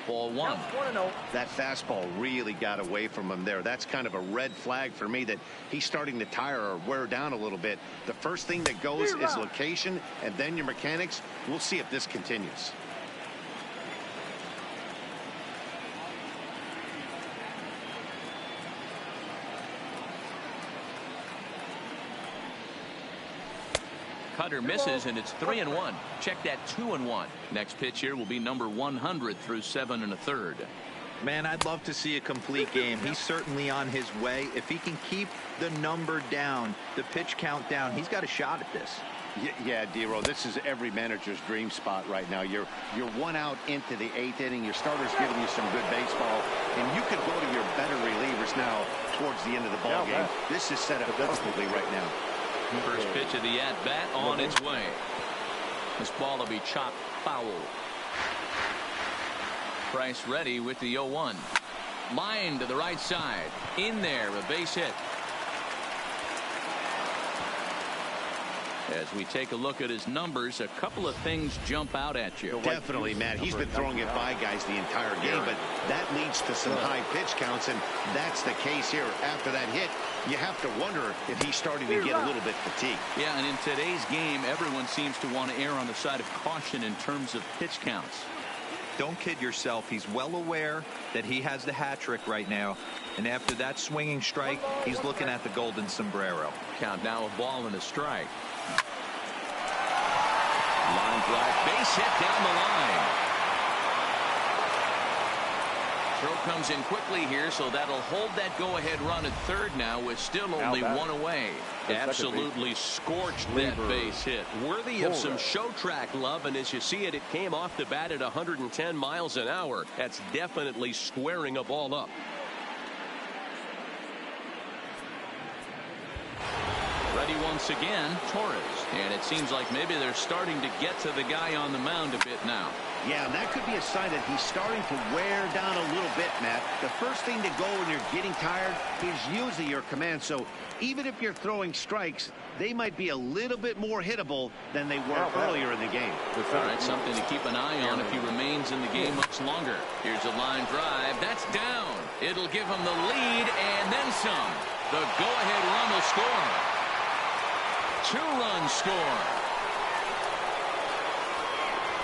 Ball 1. That fastball really got away from him there. That's kind of a red flag for me that he's starting to tire or wear down a little bit. The first thing that goes is location, and then your mechanics. We'll see if this continues. Cutter misses, and it's 3-1. Check that 2-1. Next pitch here will be number 100 through 7 1/3. Man, I'd love to see a complete game. He's certainly on his way. If he can keep the number down, the pitch count down, he's got a shot at this. Yeah, D-Row, this is every manager's dream spot right now. You're 1 out into the 8th inning. Your starter's giving you some good baseball, and you could go to your better relievers now towards the end of the ball game. This is set up perfectly right now. First pitch of the at-bat on its way. This ball will be chopped foul. Price ready with the 0-1. Line to the right side. In there, a base hit. As we take a look at his numbers, a couple of things jump out at you. Definitely, Matt. He's been throwing it by guys the entire game, but that leads to some high pitch counts, and that's the case here. After that hit, you have to wonder if he's starting to get a little bit fatigued. Yeah, and in today's game, everyone seems to want to err on the side of caution in terms of pitch counts. Don't kid yourself. He's well aware that he has the hat trick right now. And after that swinging strike, he's looking at the golden sombrero. Count now, a ball and a strike. Line drive, base hit down the line. Throw comes in quickly here, so that'll hold that go-ahead run at third now with still only one away. Absolutely scorched that base hit. Worthy of some show track love, and as you see it, it came off the bat at 110 miles an hour. That's definitely squaring a ball up. Ready once again, Torres. And it seems like maybe they're starting to get to the guy on the mound a bit now. Yeah, and that could be a sign that he's starting to wear down a little bit, Matt. The first thing to go when you're getting tired is usually your command. So even if you're throwing strikes, they might be a little bit more hittable than they were earlier in the game. All right, something to keep an eye on if he remains in the game much longer. Here's a line drive. That's down. It'll give him the lead and then some. The go-ahead run will score. 2-run score.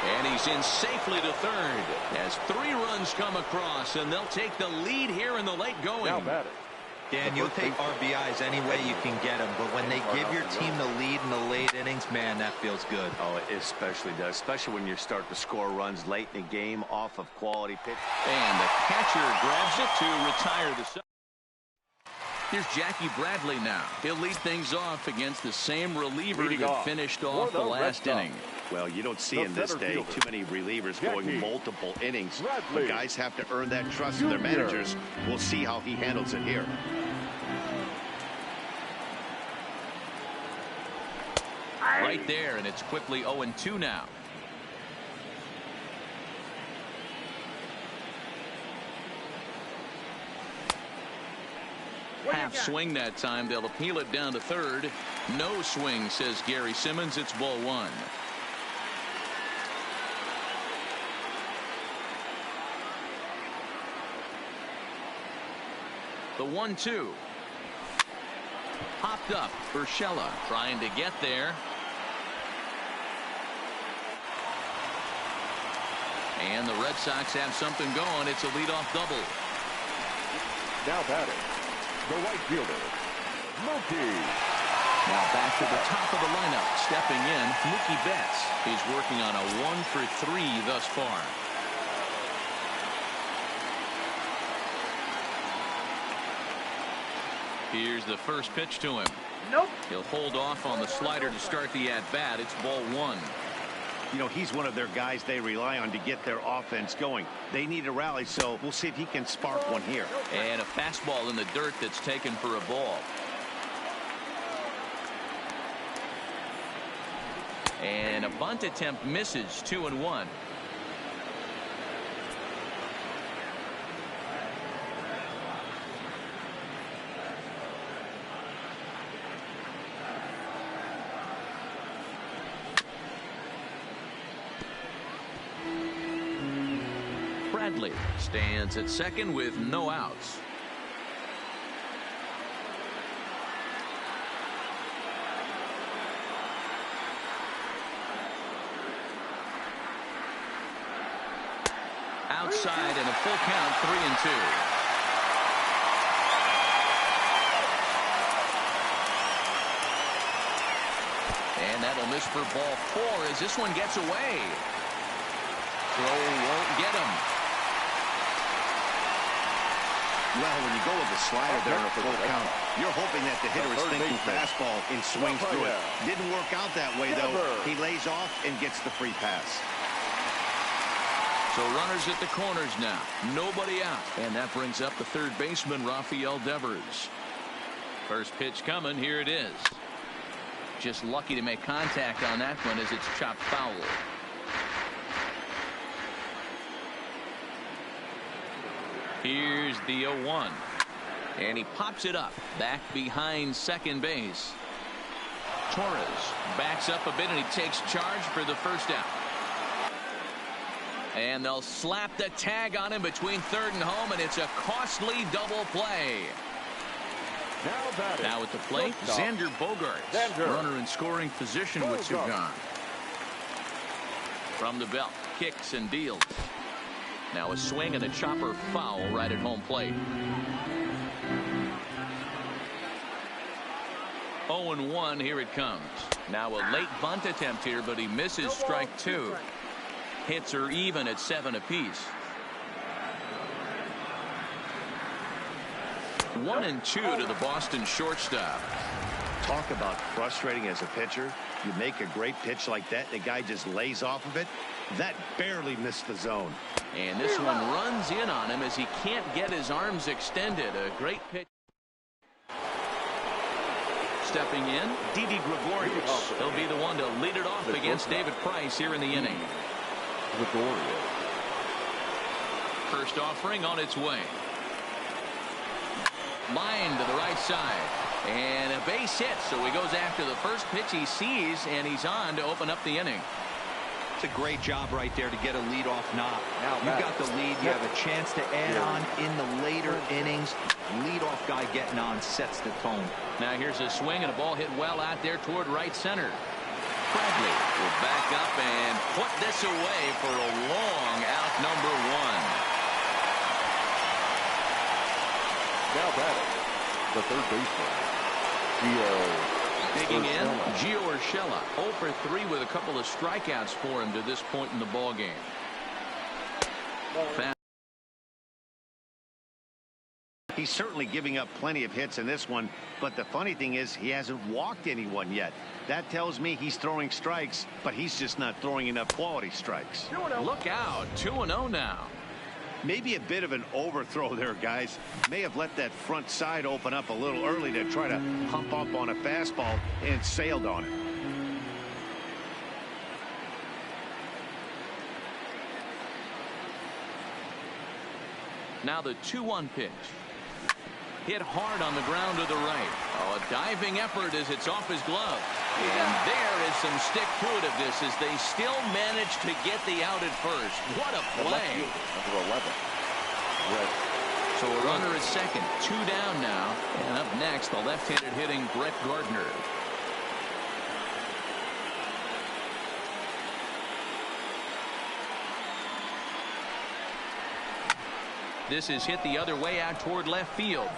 And he's in safely to third as 3 runs come across, and they'll take the lead here in the late going. Dan, you'll take RBIs any way you can get them, but when they give your team the lead in the late innings, man, that feels good. Oh, it especially does, especially when you start to score runs late in the game off of quality pitch. And the catcher grabs it to retire the side. Here's Jackie Bradley now. He'll lead things off against the same reliever that finished off the last inning. Well, you don't see in this day too many relievers going multiple innings. The guys have to earn that trust from their managers. We'll see how he handles it here. Right there, and it's quickly 0-2 now. Half swing that time. They'll appeal it down to third. No swing, says Gary Simmons. It's ball 1. The 1-2. Popped up. Urshela trying to get there. And the Red Sox have something going. It's a leadoff double. Now batting, the right fielder, Mookie. Now back to the top of the lineup. Stepping in, Mookie Betts. He's working on a 1-for-3 thus far. Here's the first pitch to him. Nope. He'll hold off on the slider to start the at-bat. It's ball 1. You know, he's one of their guys they rely on to get their offense going. They need a rally, so we'll see if he can spark one here. And a fastball in the dirt that's taken for a ball. And a bunt attempt misses. 2-1. Bradley stands at second with no outs. Outside and a full count, 3-2. And that'll miss for ball 4 as this one gets away. Throw won't get him. Well, when you go with the slider there in a full count, you're hoping that the hitter is thinking fastball and swings through it. Didn't work out that way, though. He lays off and gets the free pass. So runners at the corners now. Nobody out. And that brings up the third baseman, Rafael Devers. First pitch coming. Here it is. Just lucky to make contact on that one as it's chopped foul. Here's the 0-1. And he pops it up back behind second base. Torres backs up a bit, and he takes charge for the first out. And they'll slap the tag on him between third and home, and it's a costly double play. Now at the plate, Xander Bogaerts. Runner in scoring position with two gone. From the belt, kicks and deals. Now a swing and a chopper foul right at home plate. 0-1, here it comes. Now a late bunt attempt here, but he misses strike two. Hits are even at 7 apiece. 1-2 to the Boston shortstop. Talk about frustrating as a pitcher. You make a great pitch like that, the guy just lays off of it. That barely missed the zone. And this one runs in on him as he can't get his arms extended. A great pitch. Stepping in, Didi Gregorius. He'll be the one to lead it off against David Price here in the inning. First offering on its way. Line to the right side. And a base hit, so he goes after the first pitch he sees, and he's on to open up the inning. It's a great job right there to get a leadoff knock. You've got the lead. You have a chance to add on in the later innings. Leadoff guy getting on sets the tone. Now here's a swing and a ball hit well out there toward right center. Bradley will back up and put this away for a long out, number one. Now batting, the third baseman, Digging in, Gio Urshela, 0 for 3 with a couple of strikeouts for him to this point in the ball game. He's certainly giving up plenty of hits in this one, but the funny thing is he hasn't walked anyone yet. That tells me he's throwing strikes, but he's just not throwing enough quality strikes. Look out, 2-0 now. Maybe a bit of an overthrow there, guys. May have let that front side open up a little early to try to pump up on a fastball and sailed on it. Now the 2-1 pitch. Hit hard on the ground to the right. Oh, a diving effort as it's off his glove. And there is some stick-to-itiveness as they still manage to get the out at first. What a play. Number 11. So a runner at second, 2 down now. And up next, the left-handed hitting Brett Gardner. This is hit the other way out toward left field.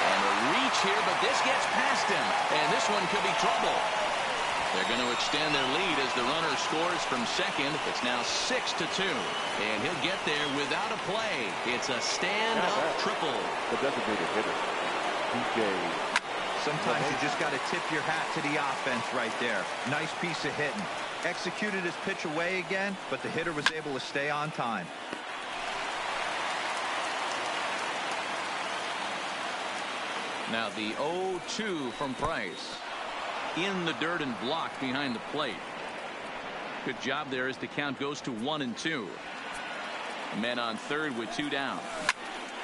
And a reach here, but this gets past him. And this one could be trouble. They're going to extend their lead as the runner scores from second. It's now 6-2. And he'll get there without a play. It's a stand-up triple. The designated hitter, DJ. Sometimes you just got to tip your hat to the offense right there. Nice piece of hitting. Executed his pitch away again, but the hitter was able to stay on time. Now the 0-2 from Price. In the dirt and blocked behind the plate. Good job there as the count goes to 1-2. Men on third with 2 down.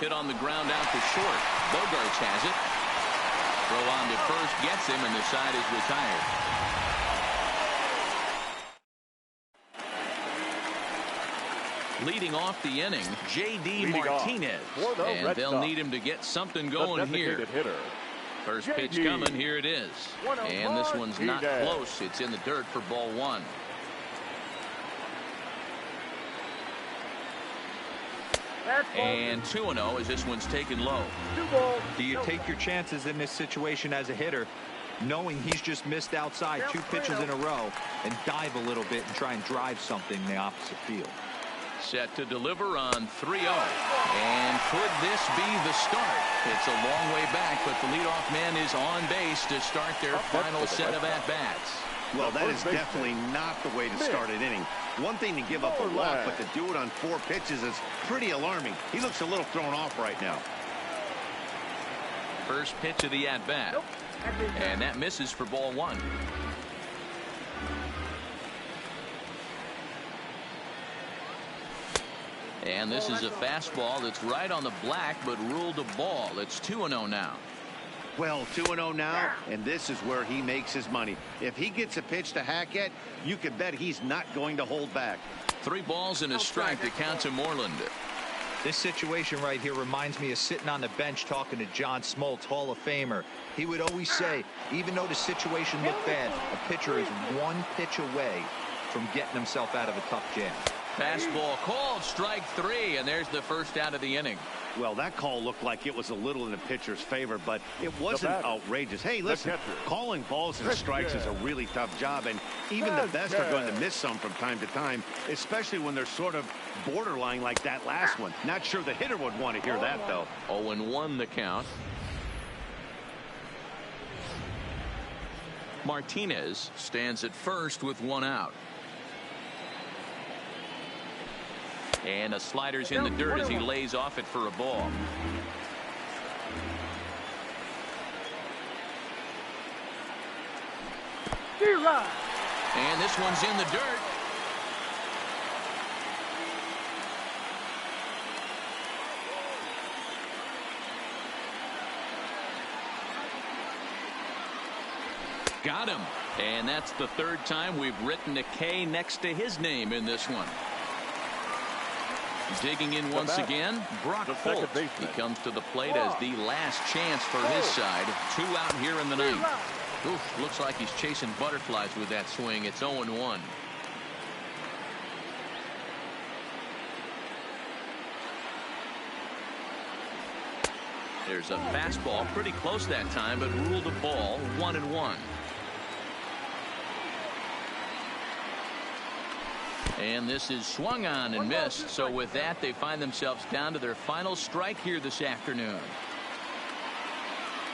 Hit on the ground out to short. Bogaerts has it. Throw on to first gets him, and the side is retired. Leading off the inning, J.D. Martinez. And they'll need him to get something going here. First pitch coming, here it is. And this one's not close. It's in the dirt for ball 1. And 2-0 as this one's taken low. Do you take your chances in this situation as a hitter, knowing he's just missed outside 2 pitches in a row, and dive a little bit and try and drive something in the opposite field? Set to deliver on 3-0. And could this be the start? It's a long way back, but the leadoff man is on base to start their final set of at-bats. Well, that is definitely not the way to start an inning. One thing to give up a walk, but to do it on 4 pitches is pretty alarming. He looks a little thrown off right now. First pitch of the at-bat. And that misses for ball 1. And this is a fastball that's right on the black, but ruled a ball. It's 2-0 now. Well, 2-0 now, and this is where he makes his money. If he gets a pitch to hack at, you can bet he's not going to hold back. 3 balls and a strike to count to Moreland. This situation right here reminds me of sitting on the bench talking to John Smoltz, Hall of Famer. He would always say, even though the situation looked bad, a pitcher is 1 pitch away from getting himself out of a tough jam. Fastball called, strike 3, and there's the first out of the inning. Well, that call looked like it was a little in the pitcher's favor, but it wasn't outrageous. Hey, listen, calling balls and strikes is a really tough job, and even the best are going to miss some from time to time, especially when they're sort of borderline like that last one. Not sure the hitter would want to hear that, though. 0-1 the count. Martinez stands at first with 1 out. And a slider's in the dirt as he lays off it for a ball. And this one's in the dirt. Got him. And that's the 3rd time we've written a K next to his name in this one. Digging in once again, Brock Holt. He comes to the plate as the last chance for his side. 2 out here in the 9th. Oof, looks like he's chasing butterflies with that swing. It's 0-1. There's a fastball pretty close that time, but ruled a ball. 1-1. And this is swung on and missed. So with that, they find themselves down to their final strike here this afternoon.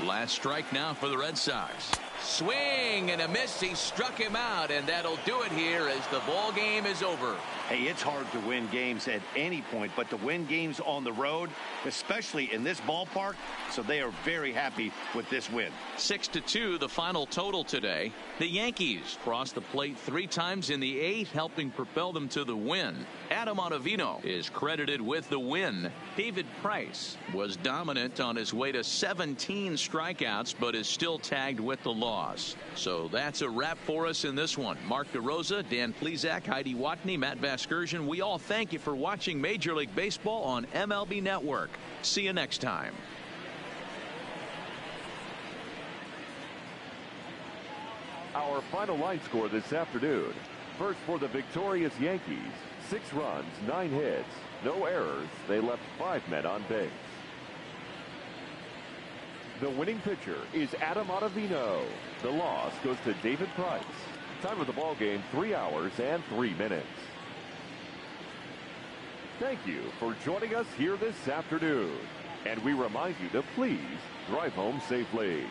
Last strike now for the Red Sox. Swing and a miss. He struck him out, and that'll do it here as the ball game is over. Hey, it's hard to win games at any point, but to win games on the road, especially in this ballpark, so they are very happy with this win. 6-2 the final total today. The Yankees crossed the plate 3 times in the 8th, helping propel them to the win. Adam Ottavino is credited with the win. David Price was dominant on his way to 17 strikeouts, but is still tagged with the loss. So that's a wrap for us in this one. Mark DeRosa, Dan Plesac, Heidi Watney, Matt Vasgersian, we all thank you for watching Major League Baseball on MLB Network. See you next time. Our final line score this afternoon. First for the victorious Yankees, 6 runs, 9 hits, no errors. They left 5 men on base. The winning pitcher is Adam Ottavino. The loss goes to David Price. Time of the ball game, 3 hours and 3 minutes. Thank you for joining us here this afternoon. And we remind you to please drive home safely.